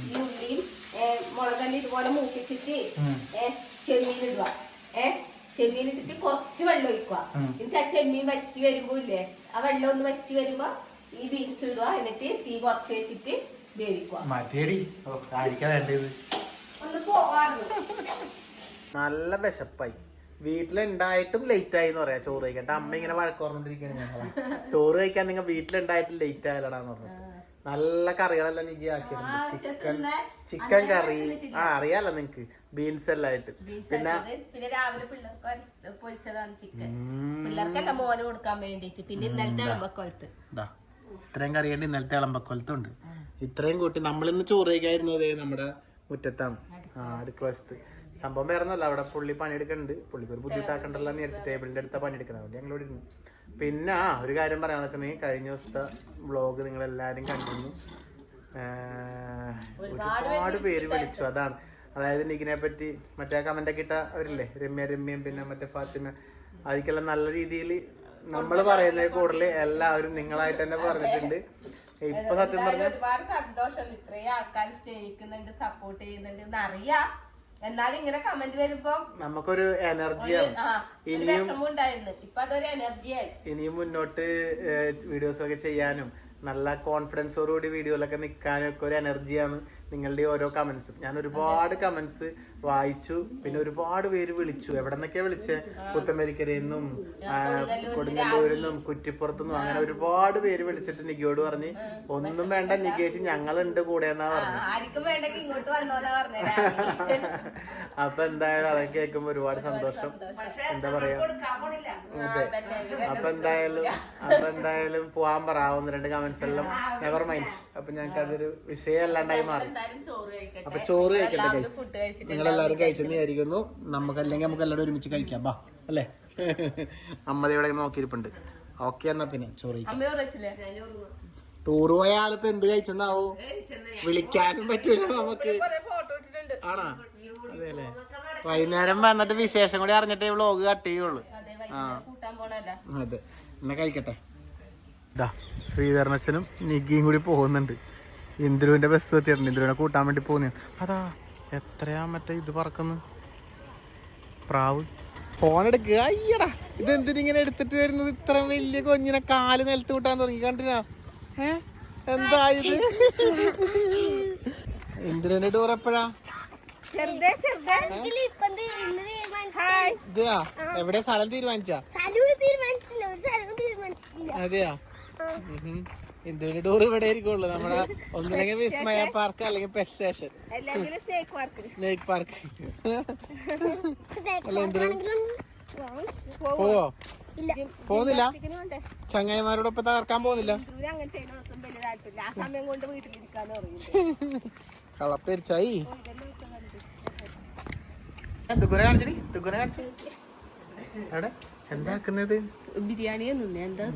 ഈ ഉള്ളിയും മുളകല്ലി ഇതുപോലെ മൂപ്പിച്ചിട്ട് ചെമ്മീനിടുക ചെമ്മീനിട്ടിട്ട് കുറച്ച് വെള്ളം ഒഴിക്കുക. എന്നിട്ട് ആ ചെമ്മീൻ വറ്റി വരുമ്പോ ഇല്ലേ ആ വെള്ളം ഒന്ന് വറ്റി വരുമ്പോ ഈ ബീൻസ് ഇടുക. എന്നിട്ട് തീ കുറച്ച് വെച്ചിട്ട് വേവിക്കുക. മതിയടി ആയിരിക്കാ വേണ്ടത്. ഒന്ന് പോവാറുണ്ട്. നല്ല വിശപ്പായി. വീട്ടിലുണ്ടായിട്ടും ലേറ്റ് ആയി എന്ന് പറയാ ചോറ് കഴിക്കാൻ. അമ്മ ഇങ്ങനെ വഴക്കുറഞ്ഞോണ്ടിരിക്കുകയാണ് ഞങ്ങളെ. ചോറ് കഴിക്കാൻ നിങ്ങൾ വീട്ടിലുണ്ടായിട്ടും ലേറ്റ് ആയാലടാന്ന് പറഞ്ഞു. നല്ല കറികളെല്ലാം നീ ആക്കിയിട്ടുണ്ട്. ചിക്കൻ കറി അറിയാലോ നിങ്ങക്ക്, ബീൻസ് എല്ലാം ആയിട്ട്. പിന്നെ രാവിലെ പിള്ളേർക്ക് പൊരിച്ചതാണ് ചിക്കൻ. പിള്ളേർക്കല്ല മോന് കൊടുക്കാൻ വേണ്ടിട്ട്. പിന്നെ ഇന്നലത്തെ ഇളമ്പക്കൊലത്ത് ഇത്രയും കറിയുണ്ട്. ഇന്നലത്തെ ഇളമ്പക്കൊലത്തുണ്ട്. ഇത്രയും കൂട്ടി നമ്മളിന്ന് ചോറ് കഴിക്കായിരുന്നത് നമ്മുടെ മുറ്റത്താണ്, അടുക്കള വശത്ത്. സംഭവം വേറെ ഒന്നല്ല, അവിടെ പുള്ളി പണിയെടുക്കുന്നുണ്ട്. പുള്ളിക്ക് ഒരു ബുദ്ധിമുട്ടാക്കണ്ടല്ലോ എന്ന് വിചാരിച്ചു ടേബിളിന്റെ അടുത്ത പണിയെടുക്കണം. അതുകൊണ്ട് ഞങ്ങളിവിടെ ഇരുന്നു. പിന്നെ ഒരു കാര്യം പറയാന്ന് വെച്ചാൽ കഴിഞ്ഞ ദിവസത്തെ വ്ളോഗ് നിങ്ങൾ എല്ലാവരും കണ്ടിരുന്നു. ഒരുപാട് പേര് വിളിച്ചു. അതാണ്, അതായത് നിഖിനെ പറ്റി മറ്റേ കമന്റ് ഒക്കെ ഇട്ട അവരില്ലേ, രമ്യയും പിന്നെ മറ്റേ ഫാത്തിമ, അവർക്കെല്ലാം നല്ല രീതിയിൽ നമ്മൾ പറയുന്നത് കൂടുതൽ എല്ലാവരും നിങ്ങളായിട്ട് തന്നെ പറഞ്ഞിട്ടുണ്ട്. ഇപ്പൊ സത്യം പറഞ്ഞ ഒരുപാട് സന്തോഷം. ഇത്രയും ആൾക്കാർ സ്നേഹിക്കുന്നുണ്ട്, സപ്പോർട്ട് ചെയ്യുന്നുണ്ട് അറിയാം. എന്നാലും ഇങ്ങനെ കമന്റ് വരുമ്പോ നമുക്കൊരു എനർജിയാണ്. ഇനിയും മുന്നോട്ട് വീഡിയോസ് ഒക്കെ ചെയ്യാനും നല്ല കോൺഫിഡൻസോടുകൂടി വീഡിയോയിലൊക്കെ നിൽക്കാനും ഒക്കെ ഒരു എനർജിയാണ് നിങ്ങളുടെ ഓരോ കമന്റ്സും. ഞാൻ ഒരുപാട് കമന്റ്സ് വായിച്ചു. പിന്നെ ഒരുപാട് പേര് വിളിച്ചു. എവിടെ നിന്നൊക്കെയാ വിളിച്ചേ? പുത്തമ്പരിക്കരയിൽ കൊടുങ്ങല്ലൂരിൽ നിന്നും കുറ്റിപ്പുറത്തുനിന്നും അങ്ങനെ ഒരുപാട് പേര് വിളിച്ചിട്ട് നിഖിയോട് പറഞ്ഞ് ഒന്നും വേണ്ട നിഖേശി ഞങ്ങളുണ്ട് കൂടെ എന്നാ പറഞ്ഞു. അപ്പൊ എന്തായാലും അതൊക്കെ കേൾക്കുമ്പോ ഒരുപാട് സന്തോഷം. എന്താ പറയാ, അപ്പൊ എന്തായാലും പോവാൻ പറ. 1-2 കമന്റ്സ് എല്ലാം നെവർ മൈൻഡ്. അപ്പൊ ഞങ്ങൾക്ക് അതൊരു വിഷയം അല്ലാണ്ടായി മാറി. അപ്പൊ ചോറ് കഴിക്കട്ടെ ഗൈസ്. നിങ്ങളെല്ലാരും കഴിച്ചെന്ന് വിചാരിക്കുന്നു. അല്ലെങ്കിൽ നമുക്ക് എല്ലാവരും ഒരുമിച്ച് കഴിക്കാം ബാ, അല്ലേ? അമ്മ ഇവിടെ നോക്കിയിരിപ്പുണ്ട്. ഓക്കെ എന്നാ പിന്നെ ചോറ് കഴിക്കാം. ടൂർ പോയ ആളിപ്പോ എന്ത് കഴിച്ചെന്നാവോ? വിളിക്കാനും പറ്റൂല നമുക്ക്. ആണാ? അതെ അല്ലേ? വൈകുന്നേരം വന്നിട്ട് വിശേഷം കൂടി അറിഞ്ഞിട്ടേ വ്ളോഗ് കട്ട് ചെയ്യുള്ളൂ. അതെ, എന്നാ കഴിക്കട്ടെ. ഇതാ ശ്രീധരനച്ഛനും നിഖിയും കൂടി പോകുന്നുണ്ട്. ഇന്ദ്രുവിന്റെ ബസ് എത്തിയിട്ടുണ്ട്. ഇന്ദ്രുവിനെ കൂട്ടാൻ വേണ്ടി പോകുന്ന. അതാ എത്രയാ മറ്റേ ഇത് പറക്കുന്നു, പ്രാവ്. ഫോൺ എടുക്കുക. അയ്യടാ, ഇതെന്തിനിങ്ങനെ എടുത്തിട്ട് വരുന്നത്? ഇത്ര വലിയ കൊഞ്ഞിനെ കാല് നിലത്ത് കൂട്ടാൻ തുടങ്ങി. കണ്ടിനാ? എന്താ ഇത്? ഇന്ദ്രന്റെ ടൂർ എപ്പോഴാ? ഇതെയാ? എവിടെ സ്ഥലം തീരുമാനിച്ചാ? അതെയാ? ഇന്ത്യയുടെ ടൂർ ഇവിടെ ആയിരിക്കുള്ളൂ. നമ്മുടെ ഒന്നില്ലെങ്കിൽ വിസ്മയ പാർക്ക് അല്ലെങ്കിൽ പെറ്റ് സ്റ്റേഷൻ, സ്നേക്ക് പാർക്ക്. അല്ല എന്തിനു പോവോ? പോകുന്നില്ല? ചങ്ങായിമാരോടൊപ്പം തകർക്കാൻ പോകുന്നില്ല? കളപ്പെരിച്ചായി. ദുഗുനെ കാണിച്ചു. എവിടെ എന്താക്കുന്നത്?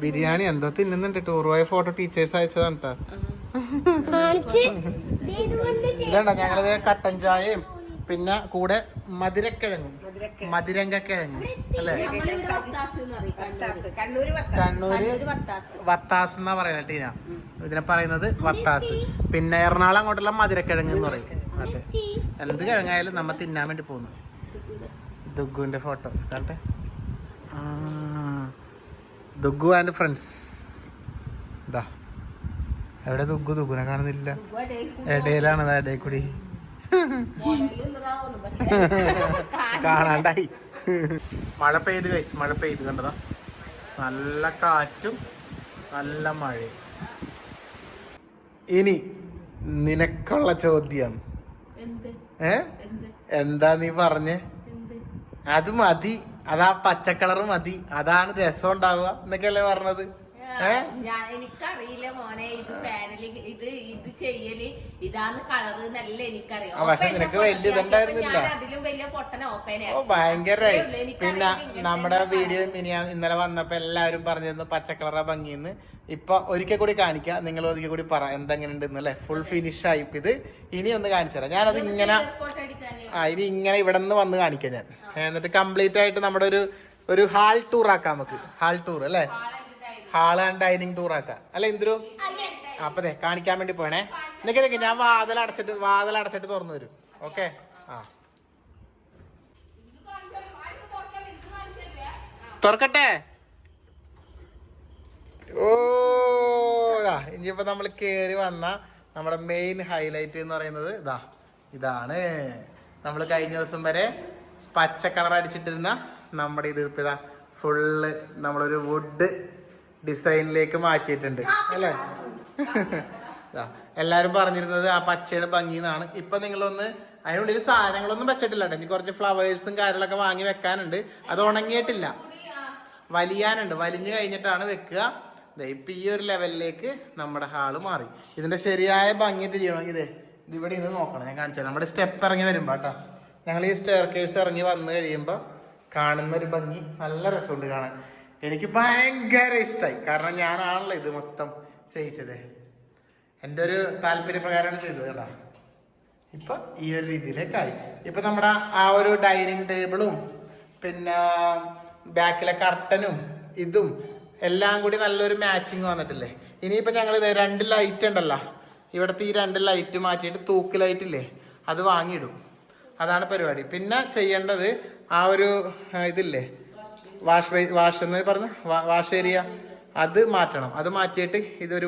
ബിരിയാണി എന്തോ തിന്നുന്നുണ്ട്. ടൂർ പോയ ഫോട്ടോ ടീച്ചേഴ്സ് അയച്ചതാണ് കേട്ടോ. ഇതാണ്ട ഞങ്ങളത് കട്ടൻ ചായയും പിന്നെ കൂടെ മധുരങ്കക്കിഴങ്ങും അല്ലേ? കണ്ണൂര് വത്താസ് എന്നാ പറയുന്നത് ടീന. ഇതിനെ പറയുന്നത് വത്താസ്. പിന്നെ എറണാകുളം അങ്ങോട്ടുള്ള മധുരക്കിഴങ്ങ് എന്ന് പറയും. അതെ, എന്ത് കിഴങ്ങായാലും നമ്മ തിന്നാൻ വേണ്ടി പോകുന്നു. ദുഗുവിന്റെ ഫോട്ടോസ് കണ്ടേ. ദുഗു ആൻഡ് ഫ്രണ്ട്സ്. ഇതാ എവിടെ ദുഗുനെ കാണുന്നില്ല. ഇടയിലാണ് ഇടയിൽ കൂടി കാണാണ്ടായി. മഴ പെയ്ത് കൈസ്, മഴ പെയ്ത് കണ്ടതാ. നല്ല കാറ്റും നല്ല മഴയും. ഇനി നിനക്കുള്ള ചോദ്യം എന്താ നീ പറഞ്ഞേ? അത് മതി, അതാ പച്ചക്കളറ് മതി, അതാണ് രസം ഉണ്ടാവുക എന്നൊക്കെയല്ലേ പറഞ്ഞത്? എനിക്കറിയില്ല മോനെ ഇത് പാനല് ഇത് ചെയ്യല് ഇതാന്ന് കളറ് നല്ല എനിക്കറിയാം. പക്ഷെ നിനക്ക് വലിയ ഇതുണ്ടായിരുന്നില്ല. അതിലും വലിയ പൊട്ടന ഓപ്പന. ഓ ഭയങ്കരായി. പിന്നെ നമ്മുടെ വീഡിയോ ഇന്നലെ വന്നപ്പോ എല്ലാവരും പറഞ്ഞിരുന്നു പച്ച കളറാ ഭംഗിന്ന്. ഇപ്പൊ ഒരിക്കൽ കൂടി കാണിക്കാം, നിങ്ങൾ ഒരിക്കൽ കൂടി പറ എന്തെങ്ങനെ അല്ലേ. ഫുൾ ഫിനിഷ് ആയി ഇത്. ഇനി ഒന്ന് കാണിച്ചു തരാം. ഞാനത് ഇങ്ങനെ ഇനി ഇങ്ങനെ ഇവിടെ നിന്ന് വന്ന് കാണിക്കാം ഞാൻ. എന്നിട്ട് കംപ്ലീറ്റ് ആയിട്ട് നമ്മുടെ ഒരു ഹാൾ ടൂർ ആക്കാം നമുക്ക്. ഹാൾ ടൂർ അല്ലേ, ഹാൾ ആൻഡ് ഡൈനിങ് ടൂർ ആക്കാം അല്ലെ ഇന്ദു. അപ്പൊ കാണിക്കാൻ വേണ്ടി പോണേ. നിക്ക് ഞാൻ വാതിലടച്ചിട്ട് തുറന്നു വരും. ഓക്കെ. ആ തുറക്കട്ടെ. ഓ ഇനിയിപ്പോ നമ്മൾ കേറി വന്ന നമ്മുടെ മെയിൻ ഹൈലൈറ്റ് എന്ന് പറയുന്നത് ഇതാണ്. നമ്മൾ കഴിഞ്ഞ ദിവസം വരെ പച്ച കളർ അടിച്ചിട്ടിരുന്ന നമ്മുടെ ഇത് ഇപ്പൊ ഫുള്ള് നമ്മളൊരു വുഡ് ഡിസൈനിലേക്ക് മാറ്റിയിട്ടുണ്ട് അല്ലേ. എല്ലാരും പറഞ്ഞിരുന്നത് ആ പച്ചയുടെ ഭംഗിന്നാണ്. ഇപ്പൊ നിങ്ങളൊന്ന് അതിനുള്ളിൽ സാധനങ്ങളൊന്നും വെച്ചിട്ടില്ല. ഇനി കുറച്ച് ഫ്ലവേഴ്സും കാര്യങ്ങളൊക്കെ വാങ്ങി വെക്കാനുണ്ട്. അത് ഉണങ്ങിയിട്ടില്ല, വലിയാനുണ്ട്. വലിഞ്ഞു കഴിഞ്ഞിട്ടാണ് വെക്കുക. ഇപ്പൊ ഈ ഒരു ലെവലിലേക്ക് നമ്മുടെ ഹാള് മാറി. ഇതിന്റെ ശരിയായ ഭംഗി തിരിയണമെങ്കിൽ ഇതിവിടെ നിന്ന് നോക്കണം. ഞാൻ കാണിച്ചാൽ നമ്മുടെ സ്റ്റെപ്പ് ഇറങ്ങി വരുമ്പോ കേട്ടോ, ഞങ്ങൾ ഈ സ്റ്റെയർ കേസ് ഇറങ്ങി വന്നു കഴിയുമ്പോ കാണുന്ന ഒരു ഭംഗി നല്ല രസമുണ്ട് കാണാൻ. എനിക്ക് ഭയങ്കര ഇഷ്ടമായി. കാരണം ഞാനാണല്ലോ ഇത് മൊത്തം ചെയ്യിച്ചത്. എൻ്റെ ഒരു താല്പര്യപ്രകാരമാണ് ചെയ്തത് കേട്ടോ. ഇപ്പൊ ഈ ഒരു രീതിയിലേക്കായി. ഇപ്പൊ നമ്മുടെ ആ ഒരു ഡൈനിങ് ടേബിളും പിന്നെ ബാക്കിലെ കർട്ടനും ഇതും എല്ലാം കൂടി നല്ലൊരു മാച്ചിങ് വന്നിട്ടില്ലേ. ഇനിയിപ്പോൾ ഞങ്ങൾ ഇത് 2 ലൈറ്റ് ഉണ്ടല്ലോ, ഇവിടുത്തെ ഈ 2 ലൈറ്റ് മാറ്റിയിട്ട് തൂക്ക് ലൈറ്റ് ഇല്ലേ അത് വാങ്ങിയിടും. അതാണ് പരിപാടി. പിന്നെ ചെയ്യേണ്ടത് ആ ഒരു ഇതില്ലേ വാഷ് എന്ന് പറഞ്ഞ് വാഷ് ഏരിയ അത് മാറ്റണം. അത് മാറ്റിയിട്ട് ഇതൊരു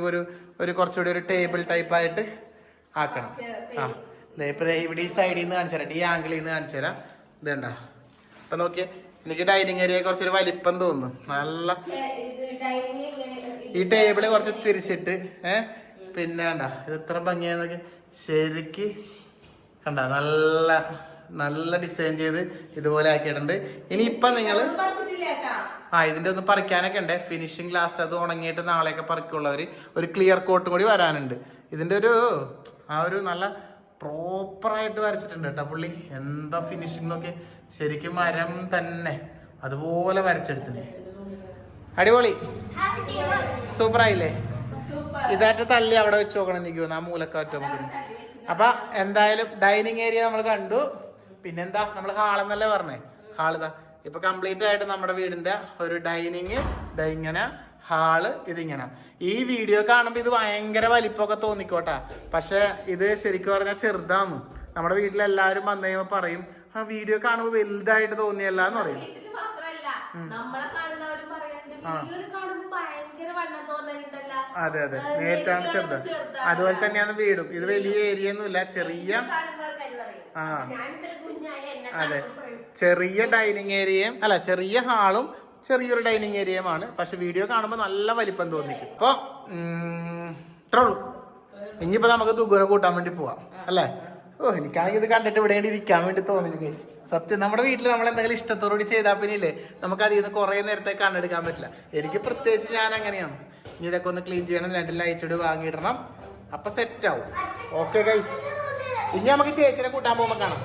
കുറച്ചുകൂടി ഒരു ടേബിൾ ടൈപ്പായിട്ട് ആക്കണം. ആ ഇപ്പൊ ഇവിടെ ഈ സൈഡിൽ നിന്ന് കാണിച്ചു തരാം, ഈ ആംഗിളിൽ നിന്ന് കാണിച്ചു തരാം. ഇത് കണ്ടോ. ഇപ്പൊ നോക്കിയേ, എനിക്ക് ഡൈനിങ് ഏരിയ കുറച്ചൊരു വലിപ്പം തോന്നുന്നു. നല്ല ഈ ടേബിള് കുറച്ച് തിരിച്ചിട്ട് പിന്നെ കണ്ട ഇത് എത്ര ഭംഗിയാന്നൊക്കെ ശരിക്ക് കണ്ട നല്ല ഡിസൈൻ ചെയ്ത് ഇതുപോലെ ആക്കിയിട്ടുണ്ട്. ഇനിയിപ്പൊ നിങ്ങള് ഇതിന്റെ ഒന്ന് പറിക്കാനൊക്കെ ഉണ്ട്. ഫിനിഷിംഗ് ലാസ്റ്റ് അത് ഉണങ്ങിയിട്ട് നാളെയൊക്കെ പറിക്കുള്ളവര് ഒരു ക്ലിയർ കോട്ടും കൂടി വരാനുണ്ട്. ഇതിന്റെ ആ ഒരു നല്ല പ്രോപ്പറായിട്ട് വരച്ചിട്ടുണ്ട് കേട്ടോ പുള്ളി. എന്താ ഫിനിഷിംഗ് നോക്കി, ശരിക്കും മരം തന്നെ അതുപോലെ വരച്ചെടുത്തില്ലേ. അടിപൊളി, സൂപ്പറായില്ലേ. ഇതായിട്ട് തള്ളി അവിടെ വെച്ച് നോക്കണം എനിക്ക് തോന്നുന്നു, ആ മൂലക്കാറ്റ് നമുക്ക്. അപ്പൊ എന്തായാലും ഡൈനിങ് ഏരിയ നമ്മൾ കണ്ടു. പിന്നെന്താ നമ്മൾ ഹാളെന്നല്ലേ പറഞ്ഞേ. ഹാളിതാ ഇപ്പൊ കംപ്ലീറ്റ് ആയിട്ട് നമ്മുടെ വീടിന്റെ ഒരു ഡൈനിങ് ഇങ്ങനെ, ഹാള് ഇതിങ്ങനെ. ഈ വീഡിയോ കാണുമ്പോ ഇത് ഭയങ്കര വലിപ്പമൊക്കെ തോന്നിക്കോട്ടെ, പക്ഷെ ഇത് ശരിക്കും പറഞ്ഞാൽ ചെറുതാന്ന്. നമ്മുടെ വീട്ടിലെല്ലാവരും വന്നു കഴിയുമ്പോ പറയും ആ വീഡിയോ കാണുമ്പോ വലുതായിട്ട് തോന്നിയല്ല എന്ന് പറയും. അതെ നേരിട്ടാണ് ചെറുത്. അതുപോലെ തന്നെയാണ് വീടും. ഇത് വലിയ ഏരിയ ഒന്നും ഇല്ല, ചെറിയ അതെ ചെറിയ ഡൈനിങ് ഏരിയയും അല്ല ചെറിയ ഹാളും ചെറിയൊരു ഡൈനിങ് ഏരിയയുമാണ്. പക്ഷെ വീഡിയോ കാണുമ്പോൾ നല്ല വലിപ്പം തോന്നിക്കും. അപ്പൊ ഇത്രേ ഉള്ളൂ. ഇനിയിപ്പോ നമുക്ക് ദുഃഖനെ കൂട്ടാൻ വേണ്ടി പോവാം അല്ലേ. എനിക്കാണെങ്കിൽ ഇത് കണ്ടിട്ട് ഇവിടെ ഇരിക്കാൻ വേണ്ടി തോന്നി. സത്യം നമ്മുടെ വീട്ടിൽ നമ്മൾ എന്തെങ്കിലും ഇഷ്ടത്തോടുകൂടി ചെയ്താൽ പിന്നില്ലേ നമുക്ക് അതിൽ നിന്ന് കുറെ നേരത്തെ കണ്ണെടുക്കാൻ പറ്റില്ല. എനിക്ക് പ്രത്യേകിച്ച് ഞാൻ അങ്ങനെയാണ്. ഇനി ഇതൊക്കെ ഒന്ന് ക്ലീൻ ചെയ്യണം, 2 ലൈറ്റ് വാങ്ങിയിടണം, അപ്പൊ സെറ്റ് ആവും. ഓക്കെ ഗൈസ്, ഇനി നമുക്ക് ചേച്ചിനെ കൂട്ടാൻ പോകുമ്പോ കാണാം.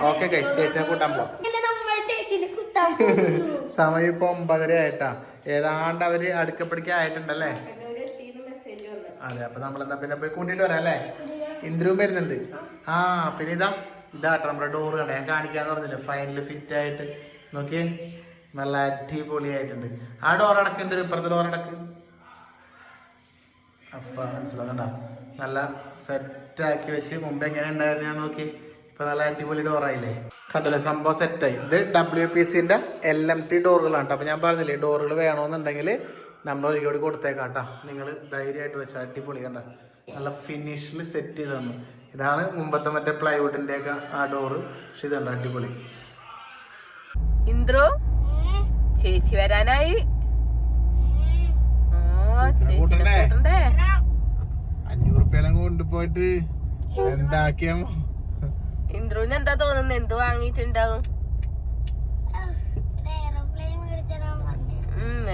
ഓക്കെ ഗൈസ്, ചേച്ചിനെ കൂട്ടാൻ പോവാം. സമയം ഇപ്പൊ 9:30 ആയിട്ടാ. ഏതാണ്ട് അവര് അടുക്കപ്പിടിക്കാൻ ആയിട്ടുണ്ടല്ലേ. അതെ, അപ്പൊ നമ്മളെന്താ പിന്നെ പോയി കൂട്ടിട്ട് വരാം അല്ലേ. ഇന്ദ്രവും വരുന്നുണ്ട്. പിന്നെ ഇതാട്ടോ നമ്മുടെ ഡോറ് കണ്ട ഞാൻ കാണിക്കാന്ന് പറഞ്ഞില്ലേ. ഫൈനല് ഫിറ്റ് ആയിട്ട് നോക്കിയേ, നല്ല അടിപൊളിയായിട്ടുണ്ട്. ആ ഡോറടക്ക് എന്തൊരു ഇപ്പുറത്തെ ഡോറടക്ക് അപ്പൊ മനസ്സിലാകണ്ട. നല്ല സെറ്റാക്കി വെച്ച് മുമ്പ് എങ്ങനെ ഉണ്ടായിരുന്നു ഞാൻ നോക്കി. ഇപ്പൊ നല്ല അടിപൊളി ഡോറായില്ലേ, കണ്ടല്ലേ സംഭവം സെറ്റായി. ഇത് WPCന്റെ LMT ഡോറുകളാണ് കേട്ടോ. അപ്പൊ ഞാൻ പറഞ്ഞില്ലേ ഡോറുകൾ വേണമെന്നുണ്ടെങ്കിൽ നമ്പർ ഇവിടെ കൊടുത്തേക്കാം കേട്ടോ. നിങ്ങൾ ധൈര്യമായിട്ട് വെച്ചാൽ അടിപൊളി കണ്ട നല്ല ഫിനിഷിൽ സെറ്റ് ചെയ്ത് തന്നു. ഇതാണ് മുമ്പത്തെ മറ്റേ പ്ലൈവുഡിന്റെ ഒക്കെ ആ ഡോറ്. പക്ഷെ ഇതുണ്ട് അടിപൊളി. ഇന്ദ്രു ചേച്ചി വരാനായി. 500 രൂപ കുപ്പിയെല്ലാം കൊണ്ടുപോയിട്ട് എന്താക്കിയ ഇന്ദ്രുവിന് എന്താ തോന്നുന്നത്? എന്ത് വാങ്ങിയിട്ടുണ്ടാവും?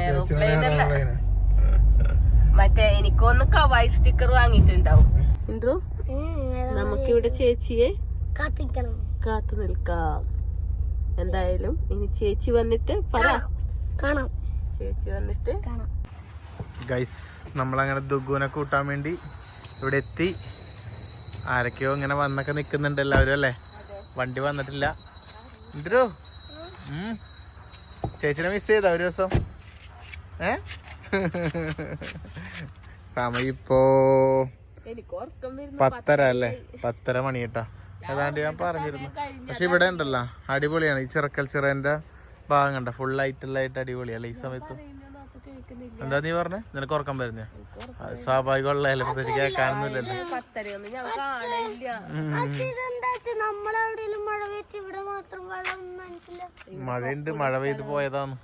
എയറോപ്ലെയിൻ അല്ല, മറ്റേ എനിക്കൊന്ന് കവായി സ്റ്റിക്കർ വാങ്ങിയിട്ടുണ്ടാവും. ഇന്ദ്രു, നമുക്കിവിടെ ചേച്ചിയെ കാത്തു നിൽക്കാം. എന്തായാലും ഇനി ചേച്ചി വന്നിട്ട് പറ. കാണാം. ചേച്ചി വന്നിട്ട് കാണാം. ഗൈസ്, നമ്മളങ്ങനെ ദുഗുനെ കൂട്ടാൻ വേണ്ടി ഇവിടെ എത്തി. ആരൊക്കെയോ ഇങ്ങനെ വന്നൊക്കെ നിക്കുന്നുണ്ട് എല്ലാവരും അല്ലേ? വണ്ടി വന്നിട്ടില്ല. ഇന്ദ്രു, ചേച്ചിനെ മിസ് ചെയ്താ ഒരു ദിവസം? സമയം ഇപ്പോ 10:30 അല്ലേ? 10:30 മണി കേട്ടാ. ഏതാണ്ട് ഞാൻ പറഞ്ഞിരുന്നു. പക്ഷെ ഇവിടെ ഉണ്ടല്ലോ അടിപൊളിയാണ്. ഈ ചിറക്കൽ ചിറന്റെ ഭാഗം കണ്ട ഫുൾ ആയിട്ട് അടിപൊളിയല്ലേ ഈ സമയത്ത്? എന്താ നീ പറഞ്ഞേ? നിനക്ക് ഉറക്കം വരുന്ന? സ്വാഭാവികമുള്ള പ്രത്യേകിച്ച് കേൾക്കാനൊന്നുമില്ലല്ലോ. മഴയുണ്ട്, മഴ പെയ്ത് പോയതാന്ന്.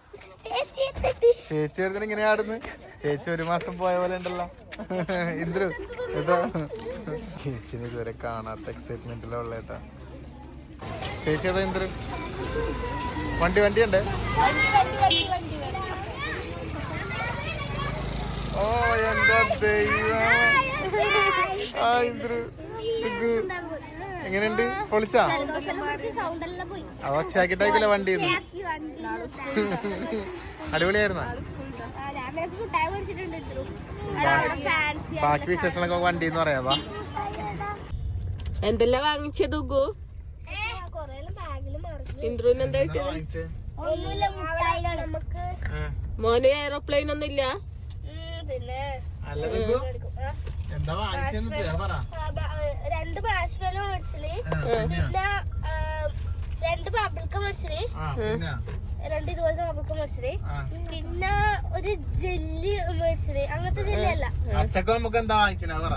ചേച്ചി വരുന്ന ഇങ്ങനെ ആടുന്നു. ചേച്ചി 1 മാസം പോയ പോലെ ഉണ്ടല്ലോ. ഇന്ദ്രു, ഇതാ ചേച്ചിന് ഇതുവരെ കാണാത്ത എക്സൈറ്റ്മെന്റിലുള്ള കേട്ടാ. ചേച്ചി അതാ ഇന്ദ്രു. വണ്ടി ഉണ്ട്. ഓ എന്താ ദൈവം. ആ ഇന്ദ്രു, എങ്ങനെയുണ്ട്? പൊളിച്ചാ? അത് ഒച്ചാക്കിട്ടായിക്കില്ല വണ്ടി. അടിപൊളിയായിരുന്നോ? ബാക്കി വിശേഷങ്ങളൊക്കെ വണ്ടി എന്ന് പറയാവാ. എന്തെല്ലാം വാങ്ങിച്ചത്? ഇന്ദ്രുവിന് എന്താ കിട്ടിയത്? മോന് എയറോപ്ലെയിൻ ഒന്നും ഇല്ല. എന്താ വാങ്ങിച്ചെന്ന് പറ. 2 മാഷ്മെല്ലോ മേടിച്ചിന്, പിന്നെ 2 ബബിൾക്കം മേടിച്ചിന്, 2 ഇതുപോലത്തെ ബബിൾക്കം മേടിച്ചിന്, പിന്നെ ഒരു ജെല്ലി മേടിച്ചിന്. അങ്ങനത്തെ ജെല്ലി അല്ല. അച്ചക്ക് നമുക്ക് എന്താ വാങ്ങിച്ചിന് പറ.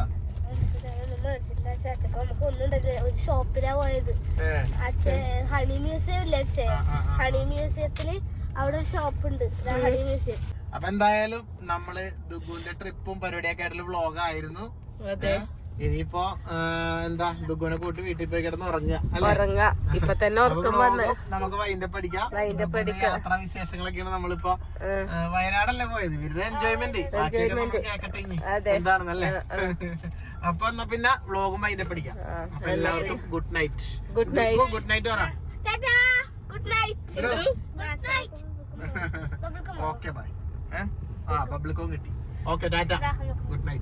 മേടിച്ചിട്ടില്ല. അച്ചക്ക് നമുക്ക് ഒന്നുണ്ടല്ലേ, ഒരു ഷോപ്പിലാ പോയത്. ഹണി മ്യൂസിയം ഇല്ലേ? ഹണി മ്യൂസിയത്തില് അവിടെ ഒരു ഷോപ്പ് ഉണ്ട്, ഹണി മ്യൂസിയം. അപ്പൊ എന്തായാലും നമ്മള് ദുഗുവിന്റെ ട്രിപ്പും പരിപാടിയൊക്കെ ആയിട്ടുള്ള വ്ളോഗ് ആയിരുന്നു. ഇനിയിപ്പോ എന്താ ദുഗുവിനെ കൂട്ടി വീട്ടിൽ പോയി കിടന്ന് ഉറങ്ങുക. ഇപ്പൊ തന്നെ നമുക്ക് വൈൻഡപ്പ് അടിക്കാം. യാത്രാ വിശേഷങ്ങളൊക്കെയാണ് നമ്മളിപ്പോ വയനാടല്ലേ പോയത്. ഇവരുടെ എൻജോയ്മെന്റ് കേക്കട്ടെ ഇനി എന്താണെന്നല്ലേ. അപ്പൊ എന്നാ പിന്നെ വ്ളോഗും വൈൻഡപ്പ് അടിക്കാം. അപ്പൊ എല്ലാവർക്കും good night. Good night. Good night പറ. Good night. Okay bye. Bubble gum കിട്ടി. Okay tata. Good night.